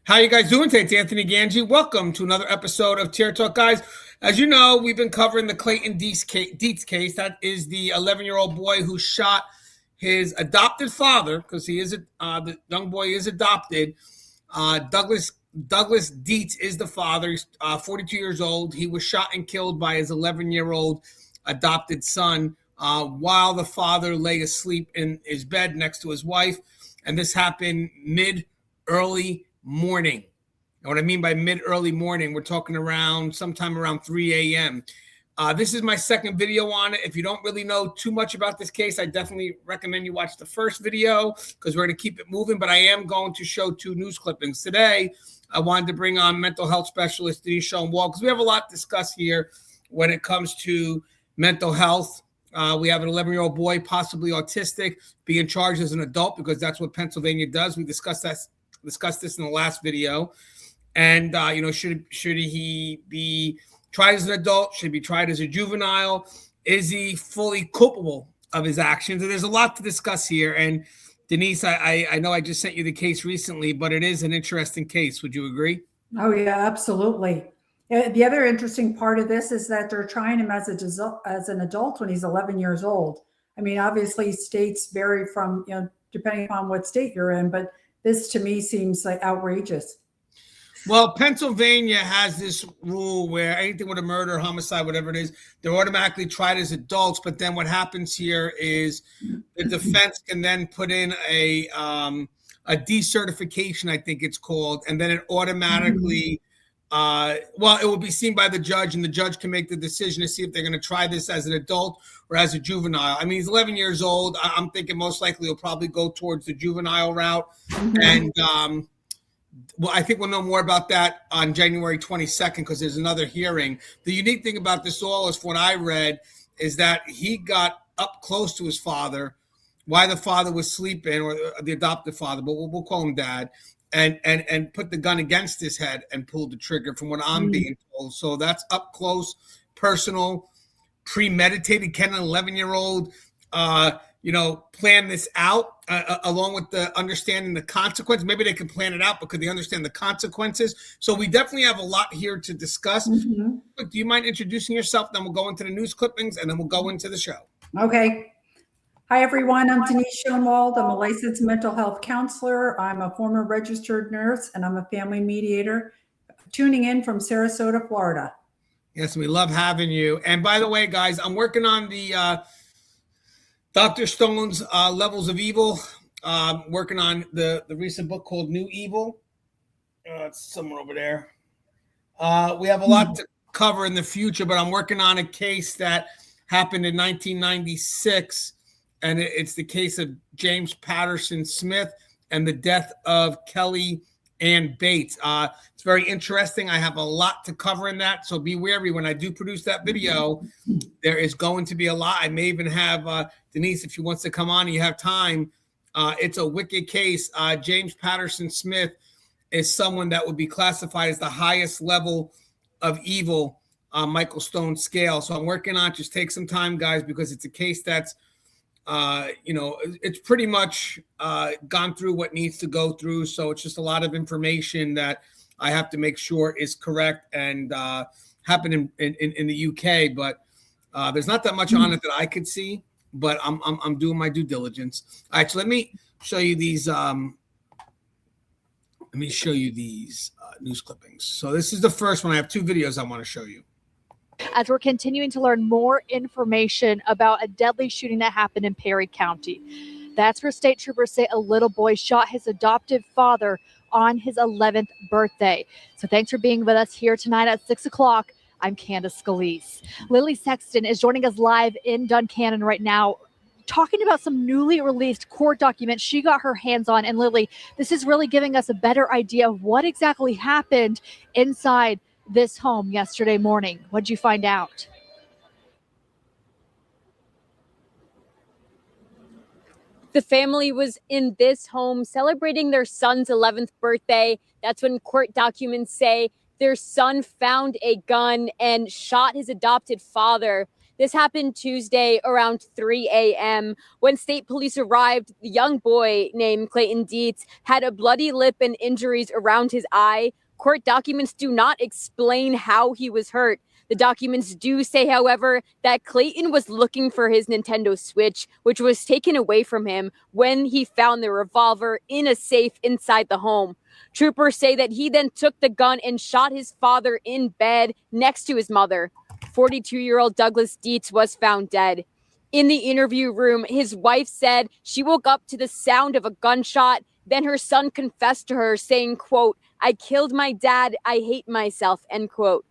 How you guys doing today? It's Anthony Ganji. Welcome to another episode of Chair Talk, guys. As you know, we've been covering the Clayton Dietz case. That is the 11-year-old boy who shot his adopted father, because he is the young boy is adopted. Douglas Dietz is the father. He's 42 years old. He was shot and killed by his 11-year-old adopted son while the father lay asleep in his bed next to his wife. And this happened mid-early morning. And what I mean by mid-early morning, we're talking sometime around 3 a.m. This is my second video on it. If you don't really know too much about this case, I definitely recommend you watch the first video because we're going to keep it moving. But I am going to show two news clippings. Today, I wanted to bring on mental health specialist Denise Schoenwald because we have a lot to discuss here when it comes to mental health. We have an 11-year-old boy, possibly autistic, being charged as an adult because that's what Pennsylvania does. We discussed this in the last video. And, should he be tried as an adult? Should he be tried as a juvenile? Is he fully culpable of his actions? And there's a lot to discuss here. And Denise, I know I just sent you the case recently, but it is an interesting case. Would you agree? Oh, yeah, absolutely. The other interesting part of this is that they're trying him as an adult when he's 11 years old. I mean, obviously states vary from, depending upon what state you're in, but this to me seems like outrageous. Well, Pennsylvania has this rule where anything with a murder, homicide, whatever it is, they're automatically tried as adults. But then what happens here is the defense can then put in a decertification, I think it's called, and then it automatically, it will be seen by the judge, and the judge can make the decision to see if they're going to try this as an adult or as a juvenile. I mean, he's 11 years old. I'm thinking most likely he'll probably go towards the juvenile route. And I think we'll know more about that on January 22nd because there's another hearing. The unique thing about this all is, from what I read, is that he got up close to his father while the father was sleeping, or the adopted father, but we'll call him dad, and put the gun against his head and pulled the trigger, from what I'm being told. So that's up close, personal, premeditated. Can an 11-year-old plan this out along with the understanding the consequence? Maybe they can plan it out because they understand the consequences. So we definitely have a lot here to discuss. Do you mind introducing yourself? Then we'll go into the news clippings and then we'll go into the show. Okay. Hi, everyone. I'm Denise Schoenwald. I'm a licensed mental health counselor. I'm a former registered nurse, and I'm a family mediator, tuning in from Sarasota, Florida. Yes, we love having you. And by the way, guys, I'm working on the Dr. Stone's Levels of Evil, working on the recent book called New Evil. It's somewhere over there. We have a lot to cover in the future, but I'm working on a case that happened in 1996, and it's the case of James Patterson Smith and the death of Kelly Ann Bates. It's very interesting. I have a lot to cover in that, so be wary when I do produce that video. There is going to be a lot. I may even have Denise, if she wants to come on and you have time. It's a wicked case. James Patterson Smith is someone that would be classified as the highest level of evil on Michael Stone's scale. So I'm working on it. Just take some time, guys, because it's a case that's it's pretty much gone through what needs to go through. So it's just a lot of information that I have to make sure is correct and happen in the UK. But there's not that much on it that I could see, but I'm doing my due diligence. All right, so let me show you these. News clippings. So this is the first one. I have two videos I want to show you. As we're continuing to learn more information about a deadly shooting that happened in Perry County. That's where state troopers say a little boy shot his adopted father on his 11th birthday. So thanks for being with us here tonight at 6 o'clock. I'm Candace Scalise. Lily Sexton is joining us live in Duncannon right now, talking about some newly released court documents she got her hands on. And Lily, this is really giving us a better idea of what exactly happened inside this home yesterday morning. What'd you find out? The family was in this home celebrating their son's 11th birthday. That's when court documents say their son found a gun and shot his adopted father. This happened Tuesday around 3 a.m. When state police arrived, the young boy named Clayton Dietz had a bloody lip and injuries around his eye. Court documents do not explain how he was hurt. The documents do say, however, that Clayton was looking for his Nintendo Switch, which was taken away from him when he found the revolver in a safe inside the home. Troopers say that he then took the gun and shot his father in bed next to his mother. 42-year-old Douglas Dietz was found dead. In the interview room, his wife said she woke up to the sound of a gunshot. Then her son confessed to her, saying, quote, "I killed my dad. I hate myself," end quote.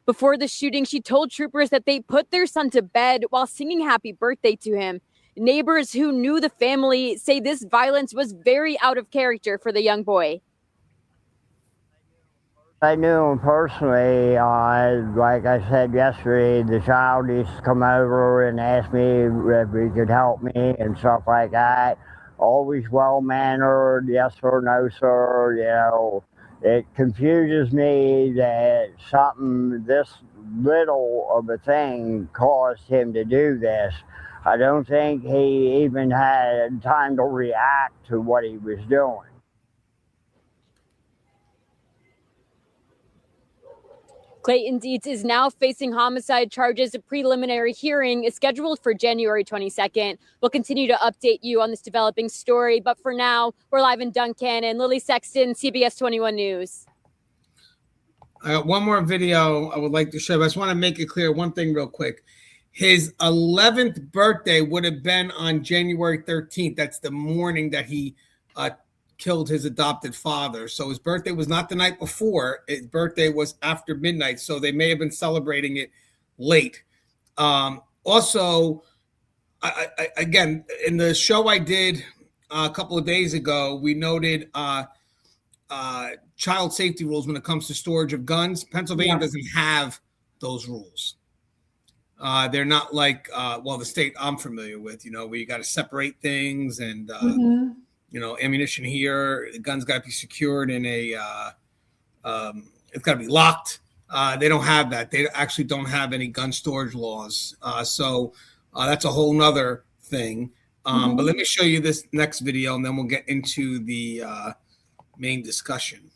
Before the shooting, she told troopers that they put their son to bed while singing happy birthday to him. Neighbors who knew the family say this violence was very out of character for the young boy. I knew him personally. Like I said yesterday, the child used to come over and ask me if he could help me and stuff like that. Always well-mannered, yes or no, sir. You know, it confuses me that something this little of a thing caused him to do this. I don't think he even had time to react to what he was doing. Clayton Dietz is now facing homicide charges. A preliminary hearing is scheduled for January 22nd. We'll continue to update you on this developing story, but for now, we're live in Duncannon. Lily Sexton, CBS 21 News. I got one more video I would like to show. I just want to make it clear one thing real quick. His 11th birthday would have been on January 13th. That's the morning that he killed his adopted father. So his birthday was not the night before. His birthday was after midnight. So they may have been celebrating it late. Also, again, in the show I did a couple of days ago, we noted child safety rules when it comes to storage of guns. Pennsylvania doesn't have those rules. They're not like, the state I'm familiar with, where you got to separate things and, ammunition here, the gun's got to be secured in a, it's got to be locked. They don't have that. They actually don't have any gun storage laws. So that's a whole nother thing. But let me show you this next video and then we'll get into the main discussion.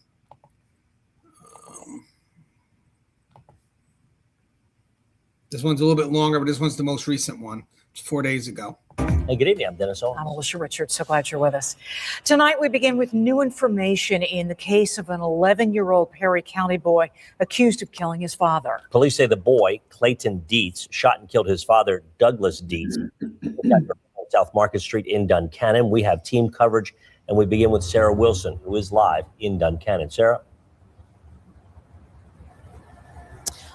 This one's a little bit longer, but this one's the most recent one. It's 4 days ago. Hey, good evening. I'm Dennis Owens. I'm Alicia Richards. So glad you're with us. Tonight, we begin with new information in the case of an 11-year-old Perry County boy accused of killing his father. Police say the boy, Clayton Dietz, shot and killed his father, Douglas Dietz, South Market Street in Duncannon. We have team coverage, and we begin with Sarah Wilson, who is live in Duncannon. Sarah?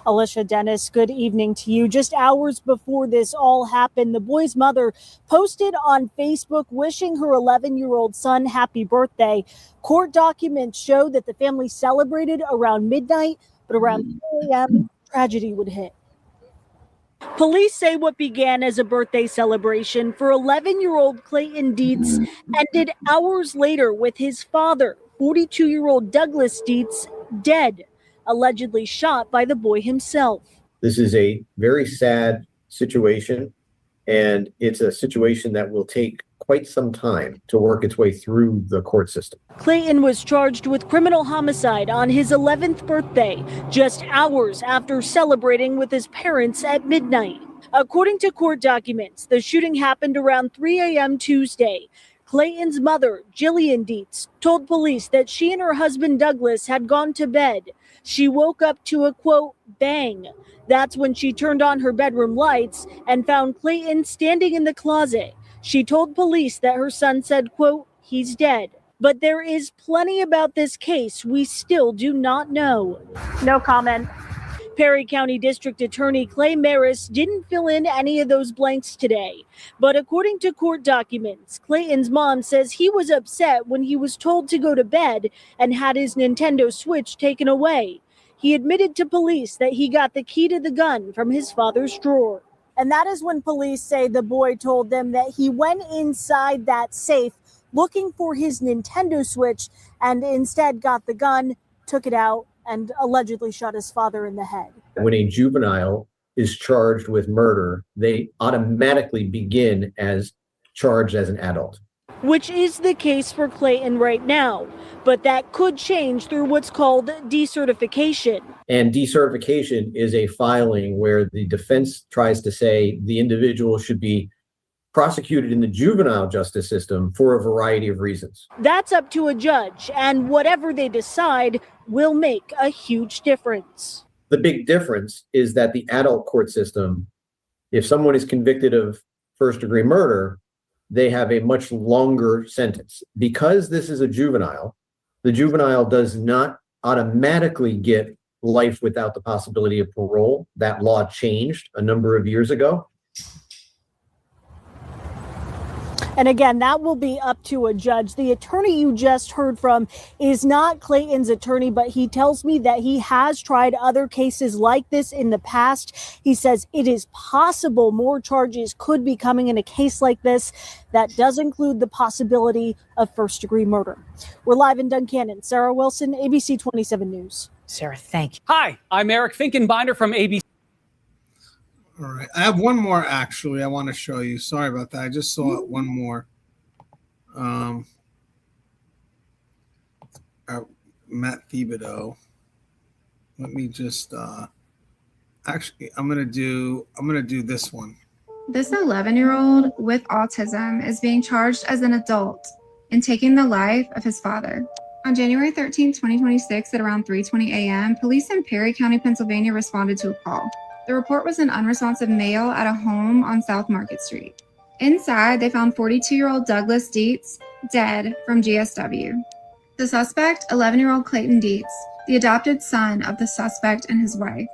Alicia, Dennis, good evening to you. Just hours before this all happened, the boy's mother posted on Facebook wishing her 11-year-old son happy birthday. Court documents show that the family celebrated around midnight, but around 4 a.m., tragedy would hit. Police say what began as a birthday celebration for 11-year-old Clayton Dietz ended hours later with his father, 42-year-old Douglas Dietz, dead, allegedly shot by the boy himself. This is a very sad situation, and it's a situation that will take quite some time to work its way through the court system. Clayton was charged with criminal homicide on his 11th birthday, just hours after celebrating with his parents at midnight. According to court documents, the shooting happened around 3 a.m. Tuesday. Clayton's mother, Jillian Dietz, told police that she and her husband Douglas had gone to bed. She woke up to a, quote, bang. That's when she turned on her bedroom lights and found Clayton standing in the closet. She told police that her son said, quote, he's dead. But there is plenty about this case we still do not know. No comment. Perry County District Attorney Clay Maris didn't fill in any of those blanks today. But according to court documents, Clayton's mom says he was upset when he was told to go to bed and had his Nintendo Switch taken away. He admitted to police that he got the key to the gun from his father's drawer. And that is when police say the boy told them that he went inside that safe looking for his Nintendo Switch and instead got the gun, took it out, and allegedly shot his father in the head. When a juvenile is charged with murder, they automatically begin as charged as an adult. Which is the case for Clayton right now, but that could change through what's called decertification. And decertification is a filing where the defense tries to say the individual should be prosecuted in the juvenile justice system for a variety of reasons. That's up to a judge, and whatever they decide will make a huge difference. The big difference is that the adult court system, if someone is convicted of first-degree murder, they have a much longer sentence. Because this is a juvenile, the juvenile does not automatically get life without the possibility of parole. That law changed a number of years ago. And again, that will be up to a judge. The attorney you just heard from is not Clayton's attorney, but he tells me that he has tried other cases like this in the past. He says it is possible more charges could be coming in a case like this. That does include the possibility of first-degree murder. We're live in Duncannon. Sarah Wilson, ABC 27 News. Sarah, thank you. Hi, I'm Eric Finkenbinder from ABC. All right. I have one more, actually, I want to show you. Sorry about that. I just saw it. One more. Matt Thibodeau. Let me just actually I'm gonna do this one. This 11-year-old with autism is being charged as an adult in taking the life of his father. On January 13, 2026, at around 3:20 a.m., police in Perry County, Pennsylvania responded to a call. The report was an unresponsive male at a home on South Market Street. Inside, they found 42-year-old Douglas Dietz dead from GSW. The suspect, 11-year-old Clayton Dietz, the adopted son of the suspect and his wife.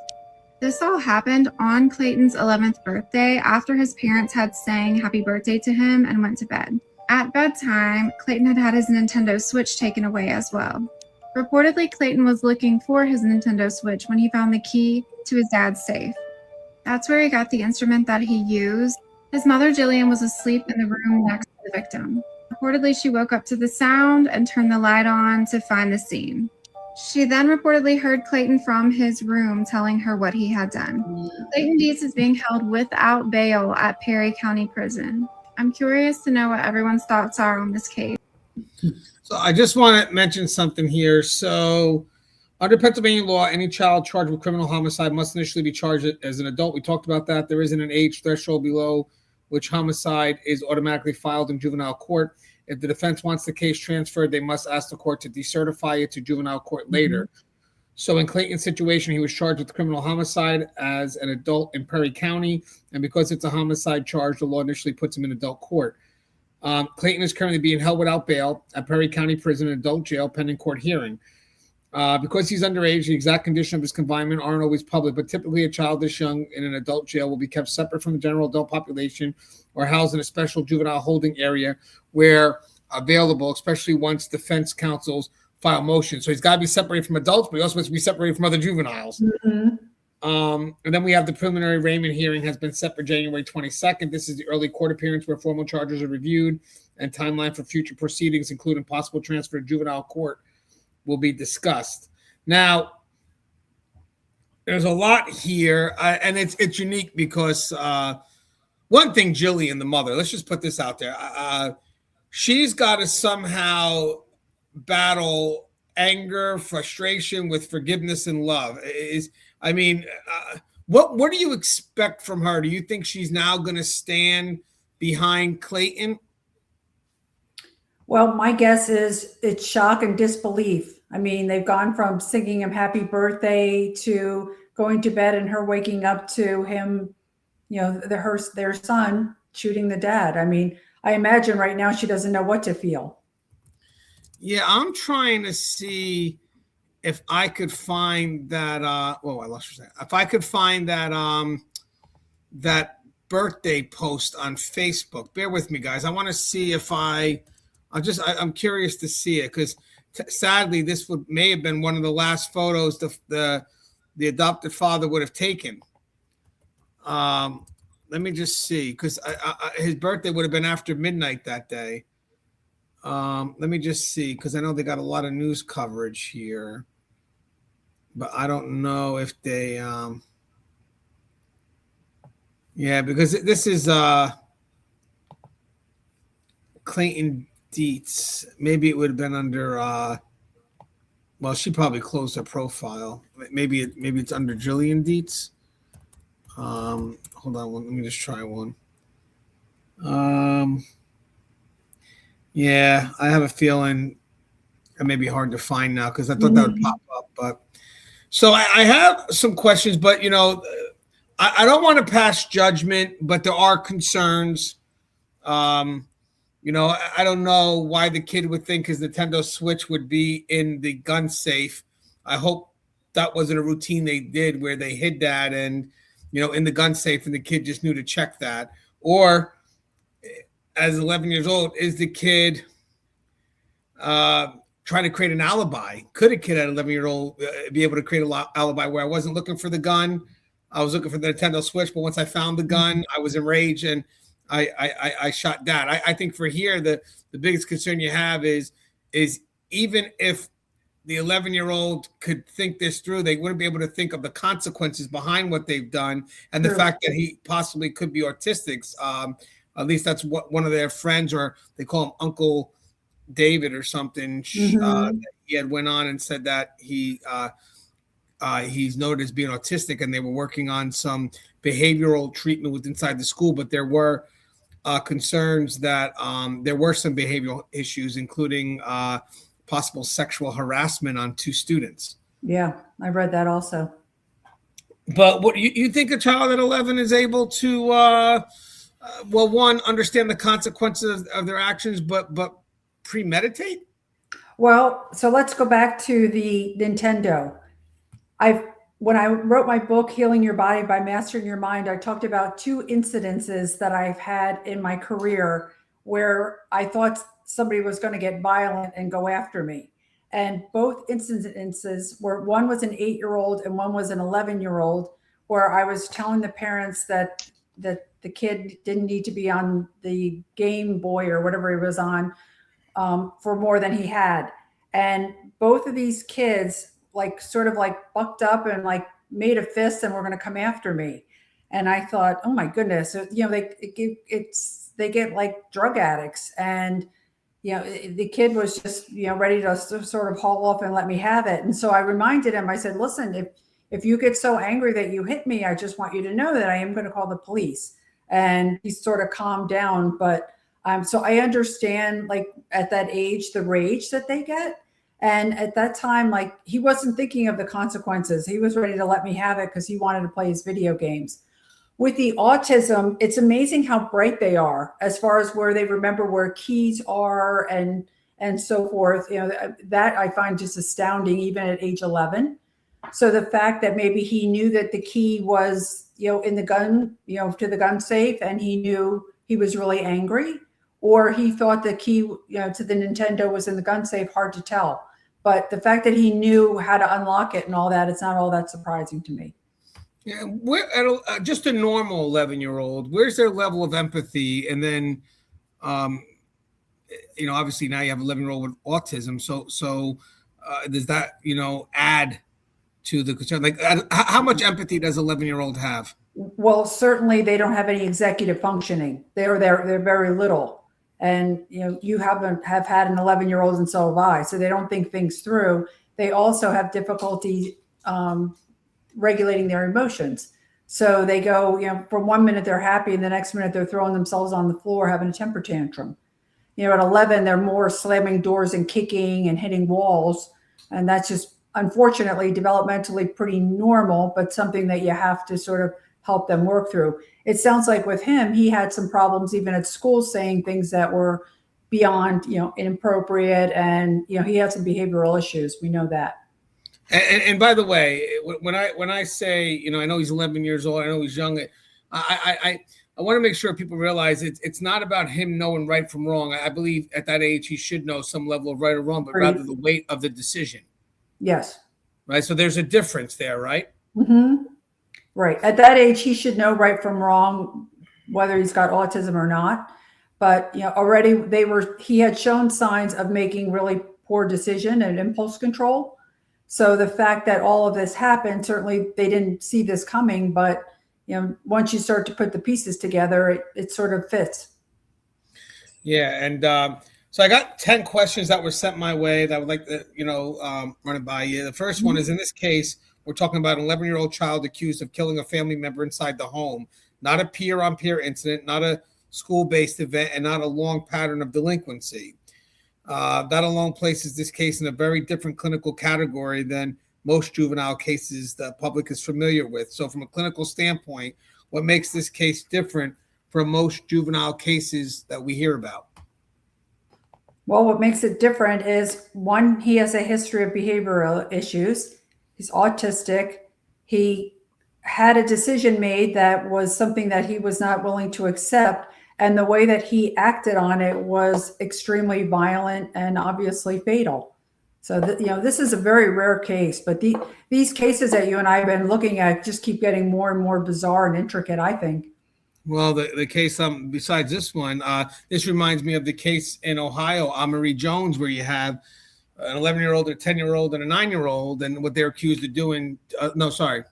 This all happened on Clayton's 11th birthday after his parents had sang happy birthday to him and went to bed. At bedtime, Clayton had his Nintendo Switch taken away as well. Reportedly, Clayton was looking for his Nintendo Switch when he found the key to his dad's safe. That's where he got the instrument that he used. His mother, Jillian, was asleep in the room next to the victim. Reportedly, she woke up to the sound and turned the light on to find the scene. She then reportedly heard Clayton from his room telling her what he had done. Clayton Dietz is being held without bail at Perry County Prison. I'm curious to know what everyone's thoughts are on this case. So I just want to mention something here. So under Pennsylvania law, any child charged with criminal homicide must initially be charged as an adult. We talked about that. There isn't an age threshold below which homicide is automatically filed in juvenile court. If the defense wants the case transferred, they must ask the court to decertify it to juvenile court later. So in Clayton's situation, he was charged with criminal homicide as an adult in Perry County. And because it's a homicide charge, the law initially puts him in adult court. Clayton is currently being held without bail at Perry County Prison and adult jail pending court hearing. Because he's underage, the exact condition of his confinement aren't always public, but typically a child this young in an adult jail will be kept separate from the general adult population or housed in a special juvenile holding area where available, especially once defense counsels file motions. So he's got to be separated from adults, but he also has to be separated from other juveniles. And then we have the preliminary arraignment hearing has been set for January 22nd. This is the early court appearance where formal charges are reviewed and timeline for future proceedings, including possible transfer to juvenile court, will be discussed. Now, there's a lot here, and it's unique because one thing, Jillian, the mother, let's just put this out there. She's got to somehow battle anger, frustration with forgiveness and love. What do you expect from her? Do you think she's now going to stand behind Clayton? Well, my guess is it's shock and disbelief. I mean, they've gone from singing him happy birthday to going to bed and her waking up to him, their son shooting the dad. I mean, I imagine right now she doesn't know what to feel. Yeah, I'm trying to see if I could find that. I lost your second. If I could find that that birthday post on Facebook. Bear with me, guys. I want to see if I'm curious to see it because sadly, this may have been one of the last photos the adopted father would have taken. Let me just see because his birthday would have been after midnight that day. Let me just see because I know they got a lot of news coverage here, but I don't know if they. Yeah, because this is Clayton Dietz. Maybe it would have been under well, she probably closed her profile. Maybe it's under Jillian Dietz. Hold on, let me just try one. Yeah, I have a feeling it may be hard to find now because I thought that would pop up. But so I have some questions, but I don't want to pass judgment, but there are concerns. I don't know why the kid would think his Nintendo Switch would be in the gun safe. I hope that wasn't a routine they did where they hid that and, in the gun safe and the kid just knew to check that. Or as 11 years old, is the kid trying to create an alibi? Could a kid at 11-year-old be able to create an alibi where I wasn't looking for the gun? I was looking for the Nintendo Switch, but once I found the gun, I was enraged and I shot Dad. I think for here, the biggest concern you have is even if the 11-year-old could think this through, they wouldn't be able to think of the consequences behind what they've done and the fact that he possibly could be autistic. At least that's what one of their friends, or they call him Uncle David or something. He had went on and said that he's noted as being autistic, and they were working on some behavioral treatment with inside the school, but there were concerns that there were some behavioral issues, including possible sexual harassment on 2 students. Yeah, I read that also. But what you think a child at 11 is able to, one, understand the consequences of their actions, but premeditate? Well, so let's go back to the Nintendo. When I wrote my book, Healing Your Body by Mastering Your Mind, I talked about 2 incidences that I've had in my career where I thought somebody was going to get violent and go after me. And both incidences were, one was an 8-year-old and one was an 11-year-old, where I was telling the parents that the kid didn't need to be on the Game Boy or whatever he was on for more than he had. And both of these kids sort of bucked up and made a fist and were going to come after me. And I thought, oh my goodness, they get like drug addicts. And, the kid was just, ready to sort of haul off and let me have it. And so I reminded him, I said, listen, if you get so angry that you hit me, I just want you to know that I am going to call the police. And he sort of calmed down. But so I understand, at that age, the rage that they get. And at that time, he wasn't thinking of the consequences. He was ready to let me have it because he wanted to play his video games. With the autism, it's amazing how bright they are as far as where they remember where keys are and so forth. That I find just astounding, even at age 11. So the fact that maybe he knew that the key was, in the gun, to the gun safe, and he knew he was really angry, or he thought the key, to the Nintendo was in the gun safe, hard to tell. But the fact that he knew how to unlock it and all that, it's not all that surprising to me. Yeah, just a normal 11-year-old, where's their level of empathy? And then, obviously now you have an 11-year-old with autism. So does that, add to the concern? How much empathy does an 11-year-old have? Well, certainly they don't have any executive functioning. They're very little. And, you have had an 11-year-old, and so have I. So they don't think things through. They also have difficulty regulating their emotions. So they go, for 1 minute they're happy and the next minute they're throwing themselves on the floor, having a temper tantrum. At 11, they're more slamming doors and kicking and hitting walls. And that's just, unfortunately, developmentally pretty normal, but something that you have to sort of help them work through. It sounds like with him, he had some problems even at school, saying things that were beyond, inappropriate. And, he had some behavioral issues. We know that. And by the way, when I say, I know he's 11 years old, I know he's young. I want to make sure people realize it's not about him knowing right from wrong. I believe at that age, he should know some level of right or wrong, but rather the weight of the decision. Yes. Right. So there's a difference there, right? Mm-hmm. Right. At that age, he should know right from wrong, whether he's got autism or not. But, already he had shown signs of making really poor decision and impulse control. So the fact that all of this happened, certainly they didn't see this coming, but, once you start to put the pieces together, it sort of fits. Yeah, and so I got 10 questions that were sent my way that I would like to, run it by you. The first one is, in this case, we're talking about an 11-year-old child accused of killing a family member inside the home, not a peer-on-peer incident, not a school-based event, and not a long pattern of delinquency. That alone places this case in a very different clinical category than most juvenile cases the public is familiar with. So from a clinical standpoint, what makes this case different from most juvenile cases that we hear about? Well, what makes it different is, one, he has a history of behavioral issues. He's autistic. He had a decision made that was something that he was not willing to accept. And the way that he acted on it was extremely violent and obviously fatal. So, this is a very rare case, but these cases that you and I have been looking at just keep getting more and more bizarre and intricate, I think. Well, the case, besides this one, this reminds me of the case in Ohio, Amory Jones, where you have an 11-year-old, a 10-year-old, and a 9-year-old, and what they're accused of doing. 10-year-old,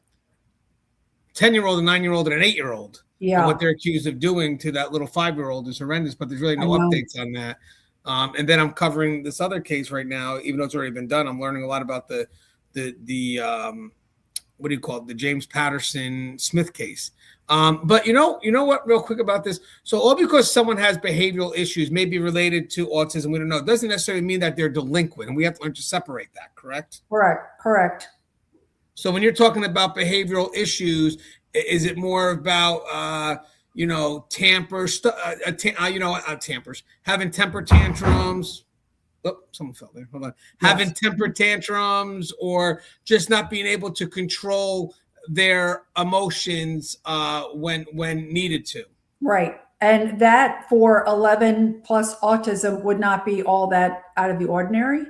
a 9-year-old, and an 8-year-old. Yeah. And what they're accused of doing to that little 5-year-old is horrendous, but there's really no updates on that. And then I'm covering this other case right now, even though it's already been done. I'm learning a lot about the what do you call it? The James Patterson Smith case. But you know what, real quick about this. So all because someone has behavioral issues, maybe related to autism, we don't know, it doesn't necessarily mean that they're delinquent. And we have to learn to separate that, correct? Correct. So when you're talking about behavioral issues, is it more about, tampers, having temper tantrums? Oh, someone fell there. Hold on. Yes. Having temper tantrums, or just not being able to control their emotions when needed to. Right. And that for 11 plus autism would not be all that out of the ordinary.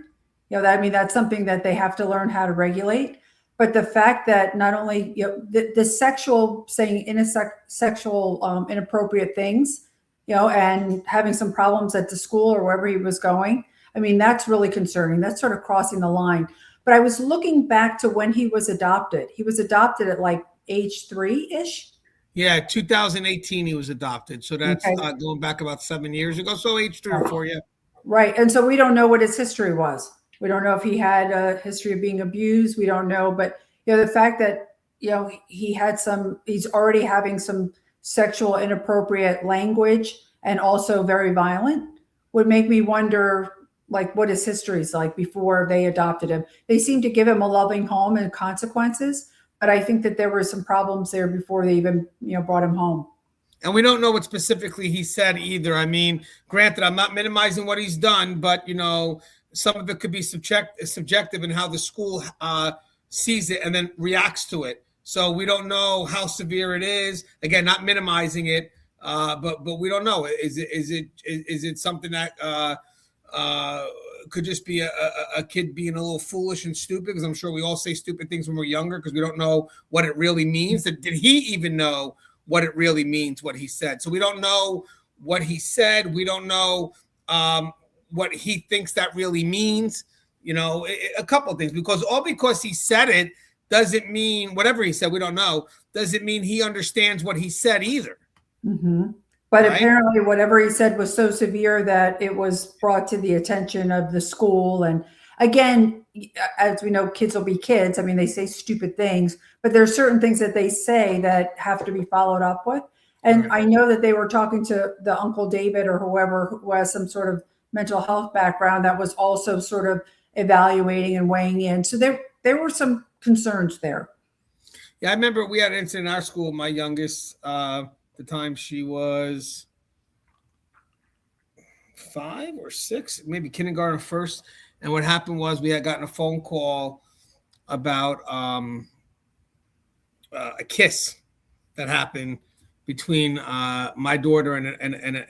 That's something that they have to learn how to regulate. But the fact that not only the sexual, saying sexual inappropriate things, and having some problems at the school or wherever he was going, that's really concerning. That's sort of crossing the line. But I was looking back to when he was adopted. He was adopted at like age 3-ish. Yeah, 2018 he was adopted. So that's going back about 7 years ago. So age 3 or 4, yeah. Right. And so we don't know what his history was. We don't know if he had a history of being abused. We don't know. But, the fact that, he's already having some sexual inappropriate language and also very violent would make me wonder, like, what his history is like before they adopted him. They seem to give him a loving home and consequences, but I think that there were some problems there before they even, brought him home. And we don't know what specifically he said either. Granted, I'm not minimizing what he's done, but, some of it could be subjective in how the school sees it and then reacts to it. So we don't know how severe it is. Again, not minimizing it, but we don't know. Is it something that could just be a kid being a little foolish and stupid? Because I'm sure we all say stupid things when we're younger because we don't know what it really means. Did he even know what it really means, what he said? So we don't know what he said. We don't know what he thinks that really means. A couple of things, because he said it doesn't mean, whatever he said, we don't know, doesn't mean he understands what he said either. Mm-hmm. But right? Apparently whatever he said was so severe that it was brought to the attention of the school. And again, as we know, kids will be kids. They say stupid things, but there are certain things that they say that have to be followed up with. And right. I know that they were talking to the Uncle David or whoever who has some sort of mental health background that was also sort of evaluating and weighing in. So there were some concerns there. Yeah, I remember we had an incident in our school. My youngest, the time she was 5 or 6, maybe kindergarten first. And what happened was we had gotten a phone call about a kiss that happened between my daughter and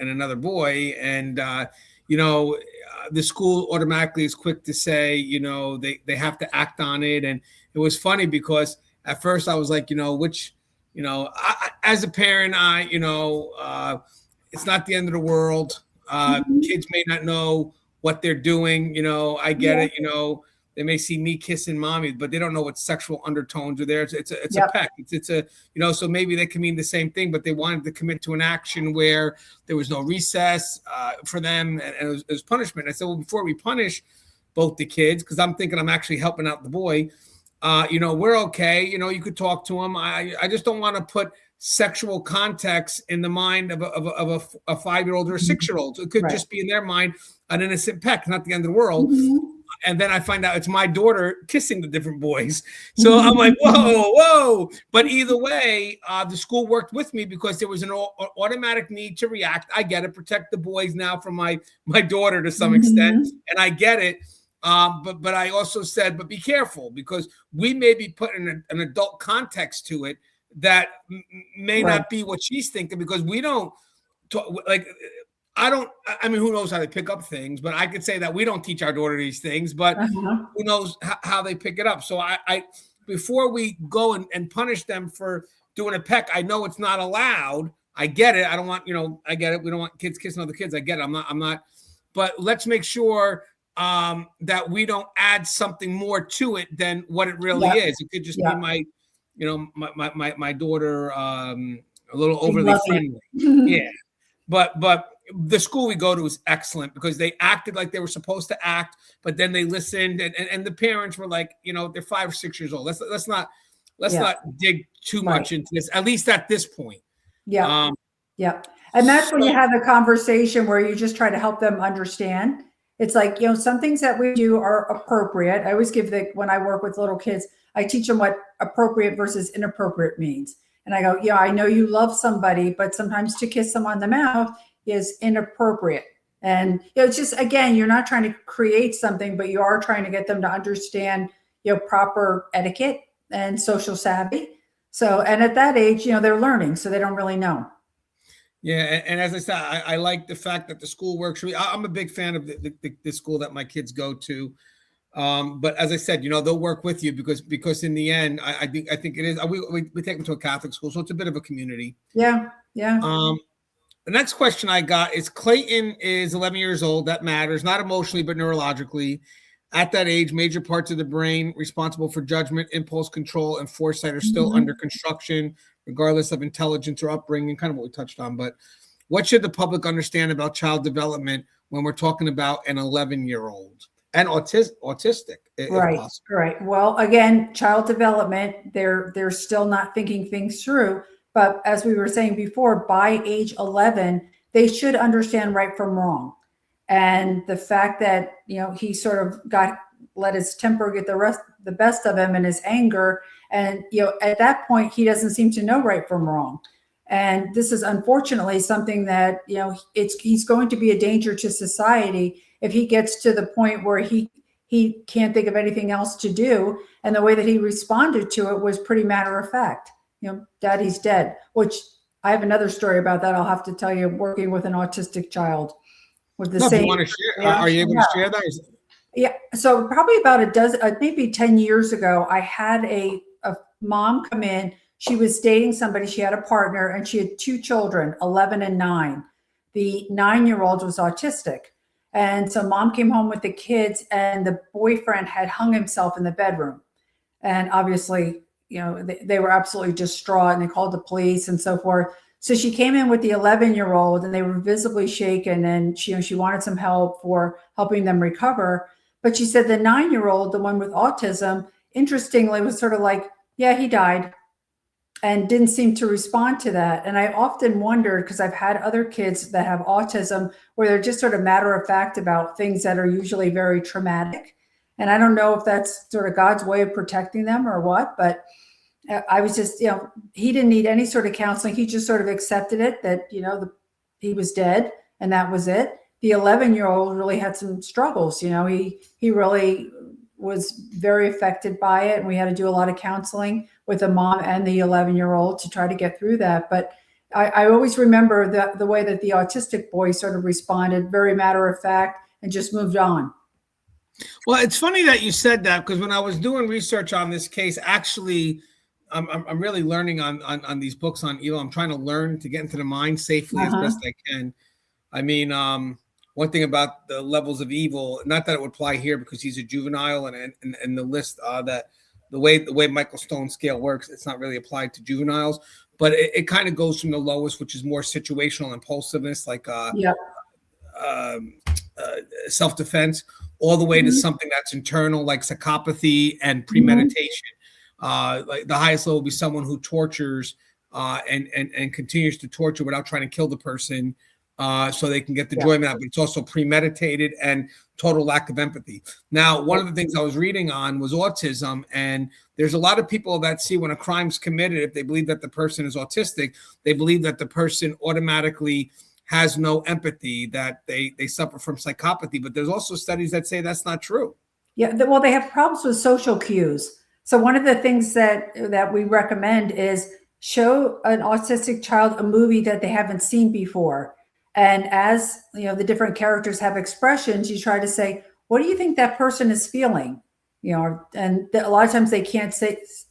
another boy. And, the school automatically is quick to say, they have to act on it. And it was funny because at first I was like, as a parent, it's not the end of the world. Kids may not know what they're doing. I get it. they may see me kissing mommy, but they don't know what sexual undertones are there. It's Yep. a peck. It's a, so maybe they can mean the same thing, but they wanted to commit to an action where there was no recess for them, and it was punishment. I said, well, before we punish both the kids, because I'm thinking I'm actually helping out the boy, we're okay. You could talk to him. I just don't want to put sexual context in the mind of a 5-year-old or a 6-year-old. It could just be in their mind an innocent peck, not the end of the world. Mm-hmm. And then I find out it's my daughter kissing the different boys. So I'm like, whoa. But either way, the school worked with me because there was an automatic need to react. I get it, protect the boys now from my daughter to some extent. And I get it. But I also said, but be careful, because we may be putting an adult context to it that may not be what she's thinking, because we don't talk, who knows how they pick up things, but I could say that we don't teach our daughter these things, but who knows how they pick it up. So I before we go and punish them for doing a peck, I know it's not allowed. I get it. I don't want, I get it. We don't want kids kissing other kids. I get it. I'm not, but let's make sure that we don't add something more to it than what it really is. It could just be my daughter a little overly friendly. Yeah. But the school we go to is excellent, because they acted like they were supposed to act, but then they listened, and the parents were like, they're 5 or 6 years old. Let's not dig too much into this, at least at this point. Yeah. And that's when you have a conversation where you just try to help them understand. It's like, some things that we do are appropriate. I always give when I work with little kids, I teach them what appropriate versus inappropriate means. And I go, I know you love somebody, but sometimes to kiss them on the mouth is inappropriate. And it's just, again, you're not trying to create something, but you are trying to get them to understand, proper etiquette and social savvy. So, and at that age, they're learning, so they don't really know. Yeah, and as I said, I like the fact that the school works. I'm a big fan of the school that my kids go to. But as I said, they'll work with you because in the end, I think it is. We take them to a Catholic school, so it's a bit of a community. Yeah. The next question I got is, Clayton is 11 years old. That matters, not emotionally, but neurologically. At that age, major parts of the brain responsible for judgment, impulse control, and foresight are still under construction, regardless of intelligence or upbringing, kind of what we touched on. But what should the public understand about child development when we're talking about an 11-year-old and autistic? Right. Well, again, child development, they're still not thinking things through. But as we were saying before, by age 11, they should understand right from wrong. And the fact that, he sort of let his temper get the best of him, and his anger. And, at that point, he doesn't seem to know right from wrong. And this is unfortunately something that, he's going to be a danger to society if he gets to the point where he can't think of anything else to do. And the way that he responded to it was pretty matter of fact. Daddy's dead, which I have another story about that. I'll have to tell you, working with an autistic child with the same. You want to share? Are you able to share that? Yeah. So probably about maybe 10 years ago, I had a mom come in. She was dating somebody. She had a partner, and she had 2 children, 11 and 9. The 9-year-old was autistic. And so mom came home with the kids, and the boyfriend had hung himself in the bedroom. And obviously, they were absolutely distraught, and they called the police and so forth. So she came in with the 11-year-old, and they were visibly shaken, and she wanted some help for helping them recover. But she said the 9-year-old, the one with autism, interestingly, was sort of like, yeah, he died, and didn't seem to respond to that. And I often wondered, because I've had other kids that have autism where they're just sort of matter of fact about things that are usually very traumatic. And I don't know if that's sort of God's way of protecting them or what, but I was just, he didn't need any sort of counseling. He just sort of accepted it that, he was dead, and that was it. The 11-year-old really had some struggles. He really was very affected by it. And we had to do a lot of counseling with the mom and the 11-year-old to try to get through that. But I always remember the way that the autistic boy sort of responded, very matter of fact, and just moved on. Well, it's funny that you said that, because when I was doing research on this case, actually, I'm really learning on these books on evil. I'm trying to learn to get into the mind safely as best I can. I mean, one thing about the levels of evil, not that it would apply here because he's a juvenile, and the list that the way Michael Stone's scale works, it's not really applied to juveniles, but it kind of goes from the lowest, which is more situational impulsiveness, like self-defense, all the way to something that's internal, like psychopathy and premeditation. Like the highest level would be someone who tortures and continues to torture without trying to kill the person, so they can get the enjoyment out. But it's also premeditated and total lack of empathy. Now, one of the things I was reading on was autism, and there's a lot of people that see when a crime's committed, if they believe that the person is autistic, they believe that the person automatically has no empathy, that they suffer from psychopathy. But there's also studies that say that's not true. Yeah, well, they have problems with social cues. So one of the things that we recommend is show an autistic child a movie that they haven't seen before. And as you know, the different characters have expressions, you try to say, what do you think that person is feeling? You know, and a lot of times they can't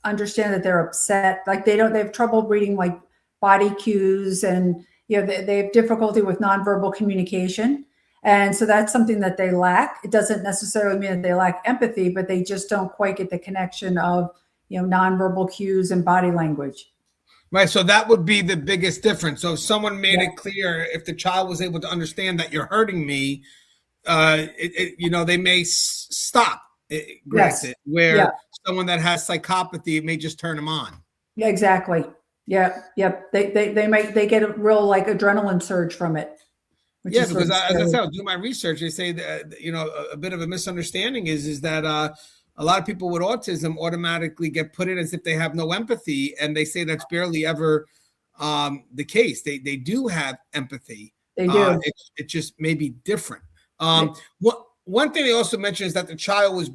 understand that they're upset. Like they have trouble reading like body cues, and you know, they have difficulty with nonverbal communication. And so that's something that they lack. It doesn't necessarily mean that they lack empathy, but they just don't quite get the connection of, you know, nonverbal cues and body language. Right. So that would be the biggest difference. So if someone made it clear, if the child was able to understand that you're hurting me, you know, they may stop. Granted, where someone that has psychopathy, it may just turn them on. Yeah, exactly. Yeah. Yep. They get a real like adrenaline surge from it. Yeah, because as I said, I do my research. They say that, you know, a bit of a misunderstanding is that a lot of people with autism automatically get put in as if they have no empathy, and they say that's barely ever the case. They do have empathy. They do. It just may be different. One thing they also mentioned is that the child was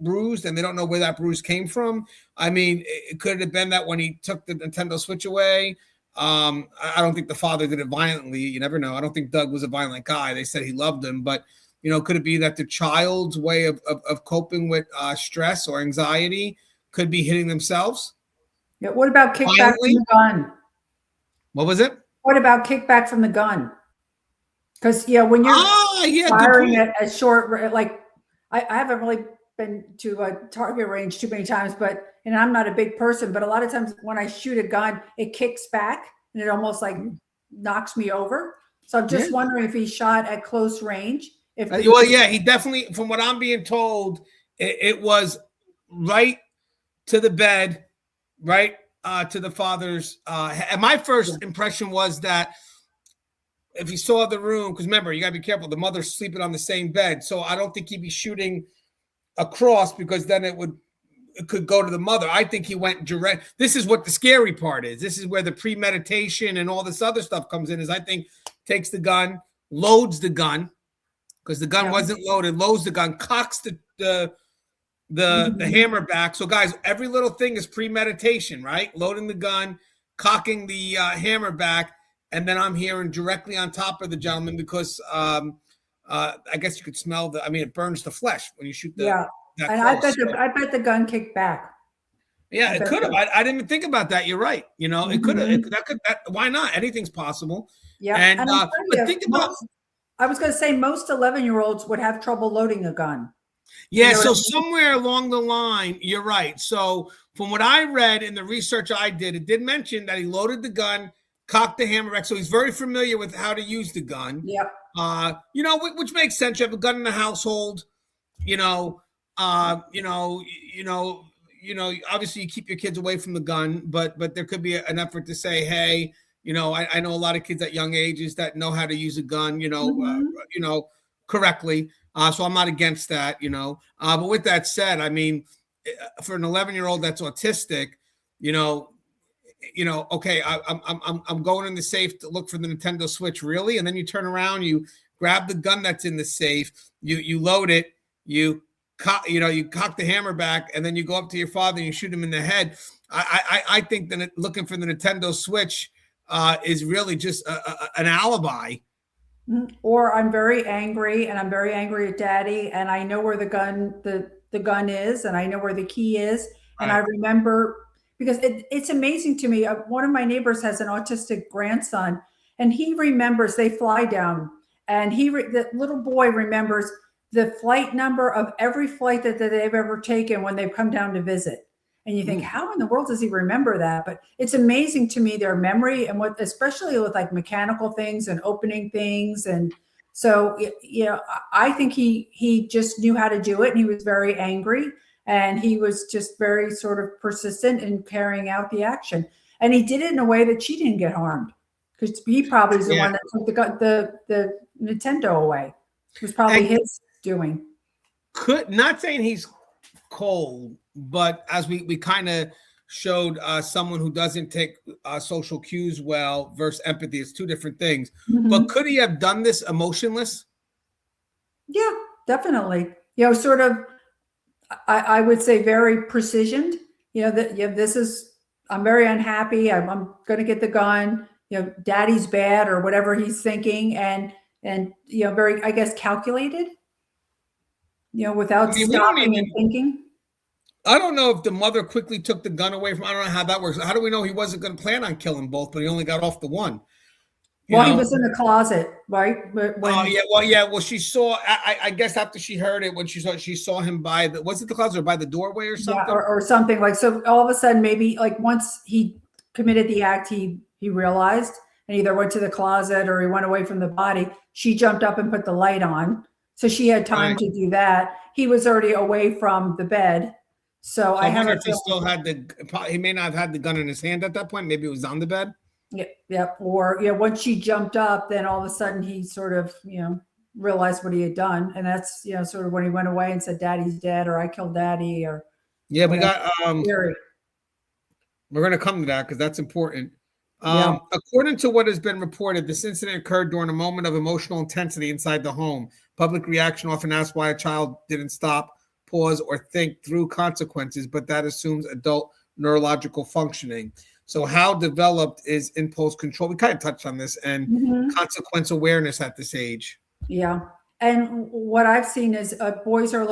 bruised, and they don't know where that bruise came from. I mean, it could have been that when he took the Nintendo Switch away. I don't think the father did it violently. You never know. I don't think Doug was a violent guy. They said he loved him, but you know, could it be that the child's way of coping with stress or anxiety could be hitting themselves? Yeah. What about kickback from the gun? What was it? What about kickback from the gun? Because when you're firing at a short, like I haven't really been to a target range too many times, but and I'm not a big person, but a lot of times when I shoot a gun, it kicks back and it almost like knocks me over. So I'm just wondering if he shot at close range. He definitely, from what I'm being told, it was right to the bed, right to the father's. And my first impression was that if he saw the room, because remember, you got to be careful. The mother's sleeping on the same bed. So I don't think he'd be shooting across, because then it could go to the mother. I think he went direct. This is what the scary part is. This is where the premeditation and all this other stuff comes in, is I think takes the gun, loads the gun, because the gun wasn't loaded, loads the gun, cocks the hammer back. So guys, every little thing is premeditation, right? Loading the gun, cocking the hammer back, and then I'm hearing directly on top of the gentleman, because I guess you could smell it burns the flesh when you shoot the and I bet the gun kicked back. Yeah, it could have. I didn't even think about that. You're right. You know, it could have. Why not? Anything's possible. Yeah. And but think about. I was going to say most 11-year-olds would have trouble loading a gun. Yeah. So somewhere along the line, you're right. So from what I read in the research I did, it did mention that he loaded the gun, cocked the hammer back. So he's very familiar with how to use the gun. Yep. You know, which makes sense. You have a gun in the household. Obviously you keep your kids away from the gun, but there could be an effort to say, hey, you know, I know a lot of kids at young ages that know how to use a gun, correctly. So I'm not against that, but with that said, I mean, for an 11-year-old that's autistic, okay, I'm going in the safe to look for the Nintendo Switch, really? And then you turn around, you grab the gun that's in the safe, you load it, you cock the hammer back, and then you go up to your father and you shoot him in the head. I think that looking for the Nintendo Switch is really just an alibi. Or I'm very angry, and I'm very angry at Daddy, and I know where the gun is, and I know where the key is, and I remember, because it's amazing to me. One of my neighbors has an autistic grandson, and he remembers they fly down, And the little boy remembers the flight number of every flight that they've ever taken when they've come down to visit. And you think, how in the world does he remember that? But it's amazing to me, their memory, and what, especially with like mechanical things and opening things. And so, I think he just knew how to do it, and he was very angry, and he was just very sort of persistent in carrying out the action. And he did it in a way that she didn't get harmed, because he probably is the one that took the Nintendo away. It was probably his doing. Not saying he's cold, but as we kind of showed, someone who doesn't take social cues well versus empathy, it's two different things. But could he have done this emotionless? Yeah, definitely. Sort of, I would say very precisioned. This is, I'm very unhappy. I'm going to get the gun. Daddy's bad, or whatever he's thinking, and very, I guess, calculated. Without stopping and thinking. I don't know if the mother quickly took the gun away from. I don't know how that works. How do we know he wasn't going to plan on killing both, but he only got off the one? He was in the closet, right? Well, she saw. I guess after she heard it, when she saw him by the. Was it the closet or by the doorway or something? Yeah, or something like so. All of a sudden, maybe like once he committed the act, he realized, and either went to the closet or he went away from the body. She jumped up and put the light on, so she had time to do that. He was already away from the bed. So I wonder if he still had he may not have had the gun in his hand at that point. Maybe it was on the bed. Yeah. Or once she jumped up, then all of a sudden he sort of, realized what he had done. And that's, sort of when he went away and said, Daddy's dead, or I killed Daddy, or. Yeah, we got, we're going to come to that because that's important. According to what has been reported, this incident occurred during a moment of emotional intensity inside the home. Public reaction often asks why a child didn't stop, pause, or think through consequences, but that assumes adult neurological functioning. So how developed is impulse control? We kind of touched on this, and consequence awareness at this age. Yeah. And what I've seen is boys are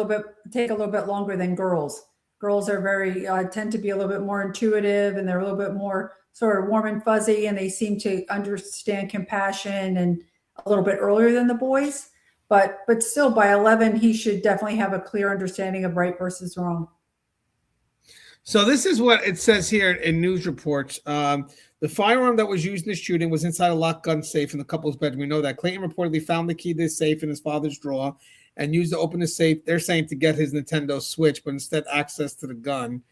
take a little bit longer than girls. Girls are tend to be a little bit more intuitive, and they're a little bit more sort of warm and fuzzy, and they seem to understand compassion and a little bit earlier than the boys. But still, by 11, he should definitely have a clear understanding of right versus wrong. So this is what it says here in news reports. The firearm that was used in the shooting was inside a locked gun safe in the couple's bedroom. We know that. Clayton reportedly found the key to the safe in his father's drawer and used to open the safe, they're saying, to get his Nintendo Switch, but instead access to the gun.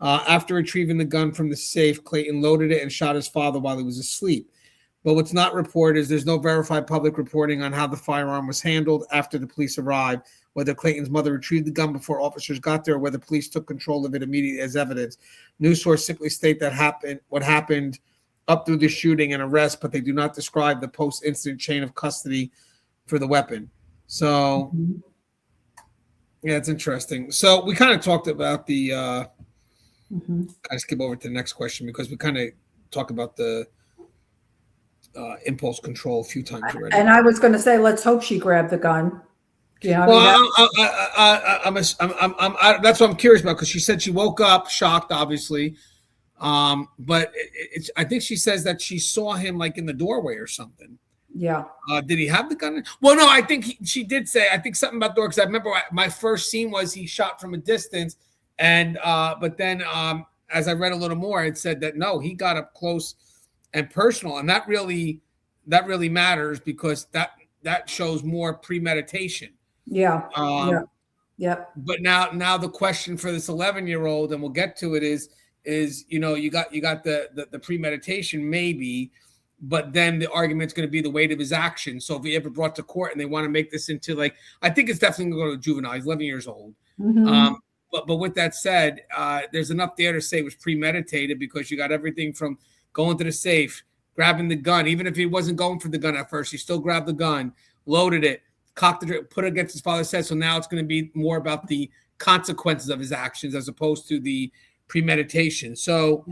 After retrieving the gun from the safe, Clayton loaded it and shot his father while he was asleep. But what's not reported is there's no verified public reporting on how the firearm was handled after the police arrived, whether Clayton's mother retrieved the gun before officers got there, or whether police took control of it immediately as evidence. News sources simply state that what happened up through the shooting and arrest, but they do not describe the post-incident chain of custody for the weapon. So, yeah, it's interesting. So we kind of talked about the I skip over to the next question because we kind of talk about the impulse control a few times already. And I was going to say, let's hope she grabbed the gun. Yeah. That's what I'm curious about, because she said she woke up shocked, obviously. But I think she says that she saw him like in the doorway or something. Yeah. Did he have the gun? Well, no, I think she did say, I think something about the door, because I remember my first scene was he shot from a distance. And but then as I read a little more, it said that no, he got up close and personal, and that really matters, because that shows more premeditation. Yeah. Yeah. But now the question for this 11-year-old, and we'll get to it, is you got the premeditation maybe, but then the argument's going to be the weight of his actions. So if he ever brought to court and they want to make this into, like, I think it's definitely going to go to juvenile. He's 11 years old. But with that said, there's enough there to say it was premeditated, because you got everything from going to the safe, grabbing the gun. Even if he wasn't going for the gun at first, he still grabbed the gun, loaded it, cocked it, put it against his father's head. So now it's going to be more about the consequences of his actions as opposed to the premeditation. So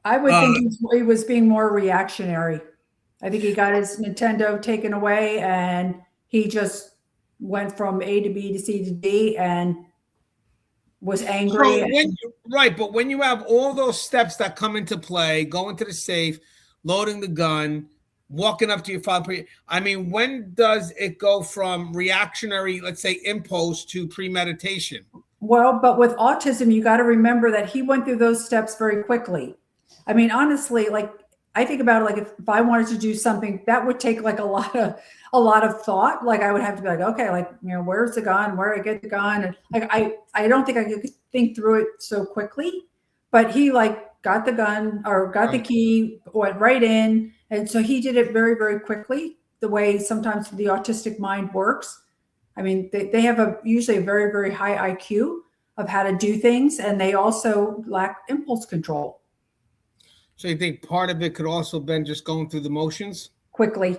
I would think he was being more reactionary. I think he got his Nintendo taken away, and he just went from A to B to C to D and was angry. But when you have all those steps that come into play, going to the safe, loading the gun, walking up to your father. I mean, when does it go from reactionary, let's say, impulse to premeditation? Well, but with autism, you got to remember that he went through those steps very quickly. I mean, honestly, like I think about it, like if I wanted to do something that would take like a lot of thought. Like I would have to be like, okay, like, you know, where's the gun? Where do I get the gun? And like, I don't think I could think through it so quickly, but he like got the gun or got the key, went right in. And so he did it very, very quickly, the way sometimes the autistic mind works. I mean, they have usually a very, very high IQ of how to do things. And they also lack impulse control. So you think part of it could also been just going through the motions? Quickly.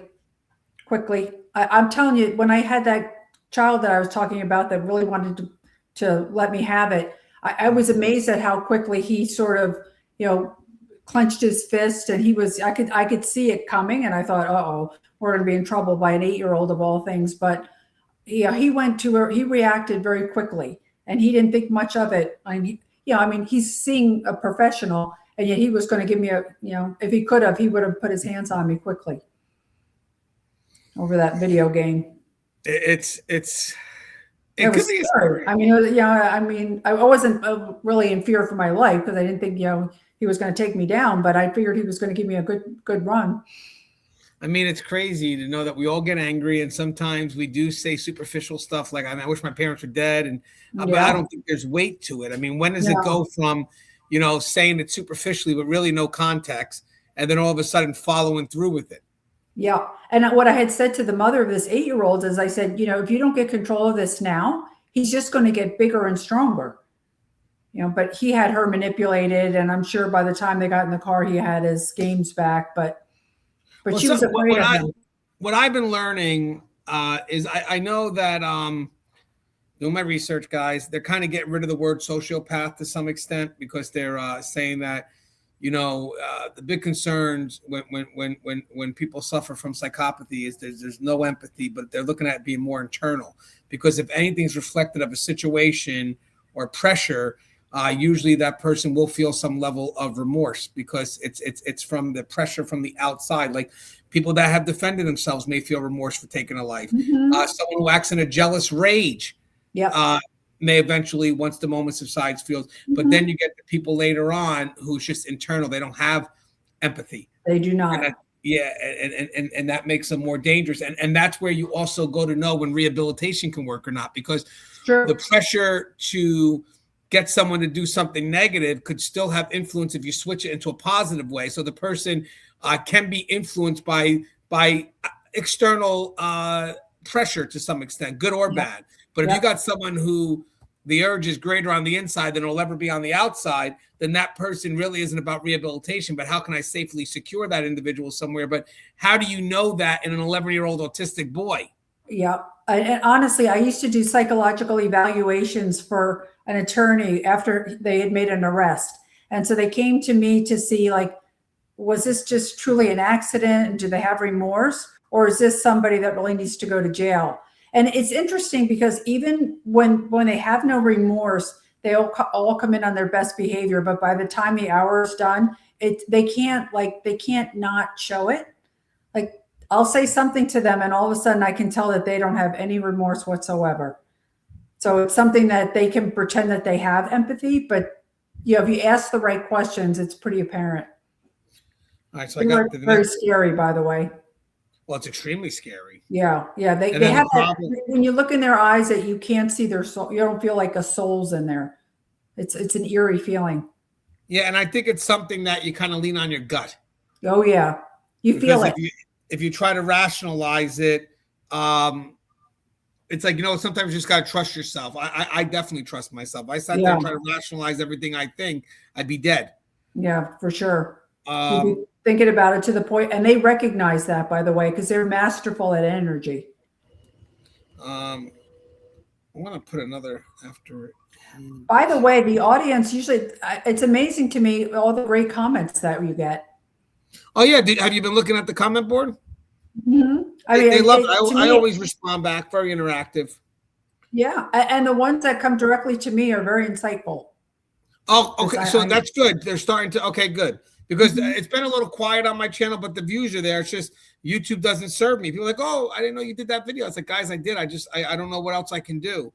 I'm telling you, when I had that child that I was talking about that really wanted to let me have it, I was amazed at how quickly he sort of, you know, clenched his fist, and I could see it coming, and I thought, uh-oh, we're going to be in trouble by an 8-year-old of all things. But yeah, he reacted very quickly, and he didn't think much of it. I mean, he's seeing a professional, and yet he was going to give me if he could have, he would have put his hands on me quickly over that video game. It was scary. I mean, I wasn't really in fear for my life because I didn't think, he was going to take me down, but I figured he was going to give me a good run. I mean, it's crazy to know that we all get angry, and sometimes we do say superficial stuff like, I wish my parents were dead, but I don't think there's weight to it. I mean, when does it go from, saying it superficially, but really no context, and then all of a sudden following through with it? Yeah. And what I had said to the mother of this 8-year-old is I said, if you don't get control of this now, he's just going to get bigger and stronger. But he had her manipulated, and I'm sure by the time they got in the car, he had his games back, but she was afraid of him. What I've been learning is I know that doing my research, guys, they're kind of getting rid of the word sociopath to some extent because they're saying that, the big concerns when people suffer from psychopathy is there's no empathy, but they're looking at it being more internal, because if anything's reflected of a situation or pressure, usually that person will feel some level of remorse because it's from the pressure from the outside. Like people that have defended themselves may feel remorse for taking a life. Mm-hmm. Someone who acts in a jealous rage may eventually, once the moment subsides, feel. Mm-hmm. But then you get the people later on who's just internal. They don't have empathy. They do not. And that makes them more dangerous. And that's where you also go to know when rehabilitation can work or not, because the pressure to get someone to do something negative could still have influence if you switch it into a positive way. So the person can be influenced by external pressure to some extent, good or bad. But if you got someone who the urge is greater on the inside than it'll ever be on the outside, then that person really isn't about rehabilitation, but how can I safely secure that individual somewhere? But how do you know that in an 11-year-old autistic boy? Yeah. And honestly, I used to do psychological evaluations for an attorney after they had made an arrest. And so they came to me to see, like, was this just truly an accident? And do they have remorse? Or is this somebody that really needs to go to jail? And it's interesting because even when they have no remorse, they all come in on their best behavior. But by the time the hour is done, they can't not show it. Like I'll say something to them and all of a sudden I can tell that they don't have any remorse whatsoever. So it's something that they can pretend that they have empathy, but if you ask the right questions, it's pretty apparent. All right, so I got very scary, by the way. Well, it's extremely scary. Yeah. They have that, when you look in their eyes that you can't see their soul. You don't feel like a soul's in there. It's an eerie feeling. Yeah, and I think it's something that you kind of lean on your gut. Oh yeah, you feel it. If you try to rationalize it, it's like, sometimes you just got to trust yourself. I definitely trust myself. I sat there and try to rationalize everything I think, I'd be dead. Yeah, for sure. You'd be thinking about it to the point, and they recognize that, by the way, because they're masterful at energy. I want to put another after it. By the way, the audience usually, it's amazing to me, all the great comments that you get. Oh yeah. Have you been looking at the comment board? Mm-hmm. They love it. I always respond back. Very interactive. Yeah. And the ones that come directly to me are very insightful. Oh, okay. So that's good. They're starting to, okay, good. because it's been a little quiet on my channel, but the views are there. It's just YouTube doesn't serve me. People are like, oh, I didn't know you did that video. It's like, guys, I did. I don't know what else I can do.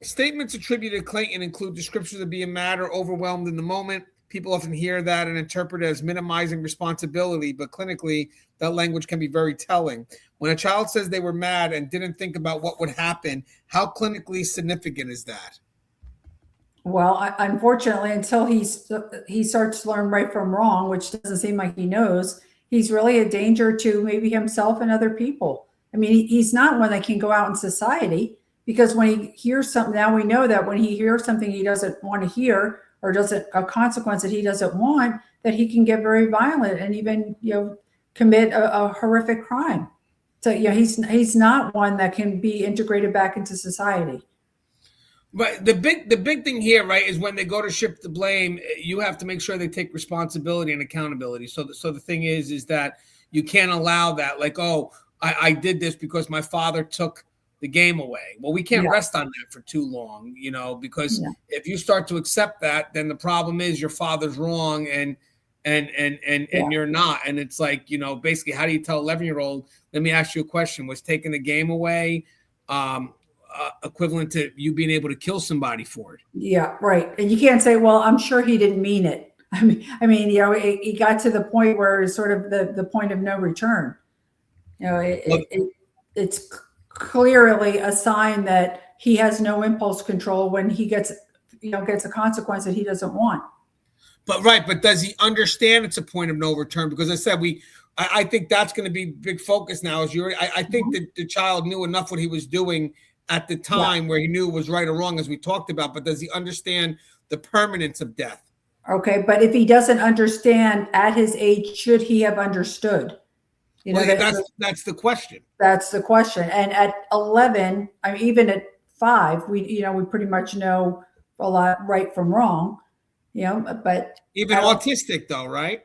Statements attributed to Clayton include descriptions of being mad or overwhelmed in the moment. People often hear that and interpret it as minimizing responsibility, but clinically, that language can be very telling. When a child says they were mad and didn't think about what would happen, how clinically significant is that? Well, unfortunately, until he starts to learn right from wrong, which doesn't seem like he knows, he's really a danger to maybe himself and other people. I mean, he's not one that can go out in society, because when he hears something, now we know that when he hears something he doesn't want to hear, or a consequence that he doesn't want, that he can get very violent and even, commit a horrific crime. So, he's not one that can be integrated back into society. But the big thing here, right, is when they go to shift the blame, you have to make sure they take responsibility and accountability. So the thing is that you can't allow that, like, oh, I did this because my father took the game away. Well, we can't rest on that for too long, because if you start to accept that, then the problem is your father's wrong and you're not. And it's like, basically, how do you tell 11-year-old, let me ask you a question, was taking the game away equivalent to you being able to kill somebody for it? Yeah, right. And you can't say, well, I'm sure he didn't mean it. I mean, it got to the point where it's sort of the point of no return. It's clearly a sign that he has no impulse control when he gets a consequence that he doesn't want. But does he understand it's a point of no return? Because I said I think that's going to be big focus now. I think that the child knew enough what he was doing at the time where he knew it was right or wrong, as we talked about. But does he understand the permanence of death? Okay, but if he doesn't understand at his age, should he have understood? That's the question. That's the question. And at 11, even at 5, we pretty much know a lot right from wrong. But even autistic, though, right?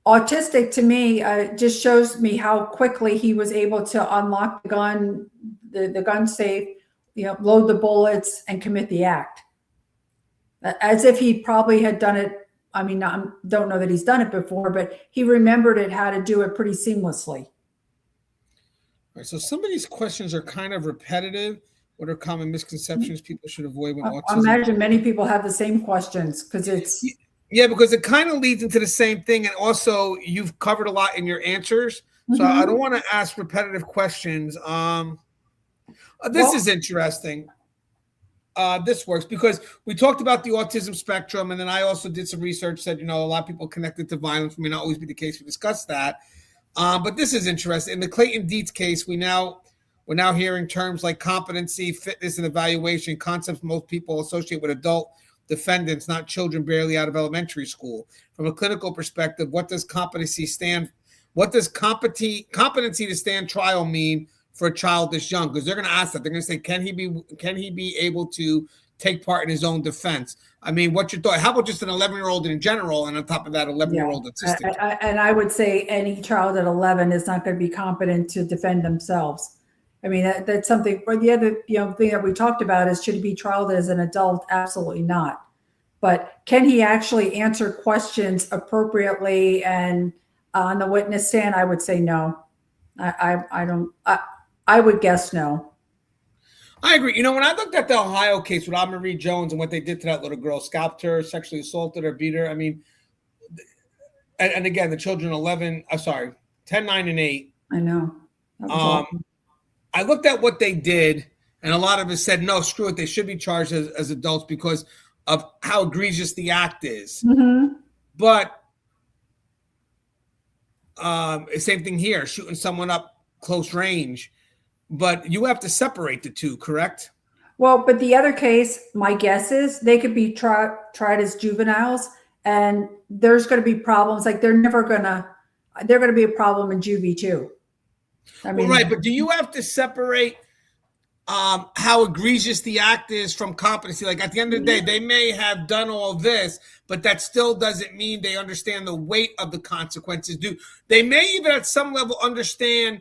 Autistic, to me, just shows me how quickly he was able to unlock the gun, the gun safe, load the bullets, and commit the act, as if he probably had done it. I mean, I don't know that he's done it before, but he remembered how to do it pretty seamlessly. All right, so some of these questions are kind of repetitive. What are common misconceptions people should avoid when autism? I imagine many people have the same questions because it's... Yeah, because it kind of leads into the same thing. And also, you've covered a lot in your answers. So I don't want to ask repetitive questions. This is interesting. This works because we talked about the autism spectrum, and then I also did some research, said, a lot of people connected to violence may not always be the case. We discussed that. But this is interesting. In the Clayton Dietz case, we're now hearing terms like competency, fitness, and evaluation, concepts most people associate with adult defendants, not children barely out of elementary school. From a clinical perspective, what does competency to stand trial mean for a child this young? Because they're going to ask that. They're going to say, can he be able to take part in his own defense? I mean, what's your thought? How about just an 11-year-old in general, and on top of that, 11-year-old autistic? And I would say any child at 11 is not going to be competent to defend themselves. I mean, that's something. Or the other thing that we talked about is, should he be trialed as an adult? Absolutely not. But can he actually answer questions appropriately and on the witness stand? I would say no. I don't. I would guess no. I agree. When I looked at the Ohio case with Marie Jones and what they did to that little girl, scalped her, sexually assaulted her, beat her. I mean, and again, the children 10, 9, and 8. I know. I looked at what they did, and a lot of us said, no, screw it. They should be charged as adults because of how egregious the act is. But same thing here, shooting someone up close range. But you have to separate the two, correct? Well, but the other case, my guess is they could be tried as juveniles, and there's going to be problems. Like they're going to be a problem in juvie too. I mean, right. But do you have to separate how egregious the act is from competency? Like at the end of the day, they may have done all this, but that still doesn't mean they understand the weight of the consequences. They may even at some level understand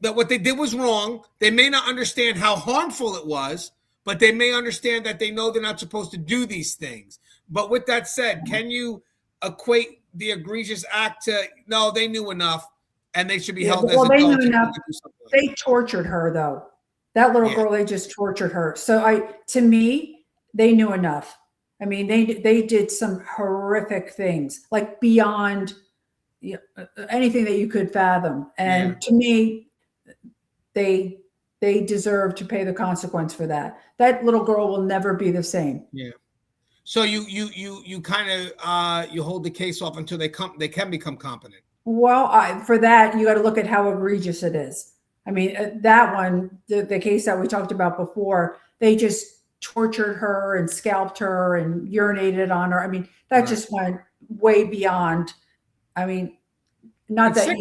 that what they did was wrong. They may not understand how harmful it was, but they may understand that they know they're not supposed to do these things. But with that said, can you equate the egregious act to, no, they knew enough and they should be held as adults? They knew enough. They tortured her, though. That little girl, they just tortured her. So to me, they knew enough. I mean, they did some horrific things, like beyond anything that you could fathom. And to me, they deserve to pay the consequence for that. That little girl will never be the same. Yeah. So you kind of you hold the case off until they can become competent. Well, for that, you got to look at how egregious it is. I mean, that one, the case that we talked about before, they just tortured her and scalped her and urinated on her. I mean, that just went way beyond. I mean, not that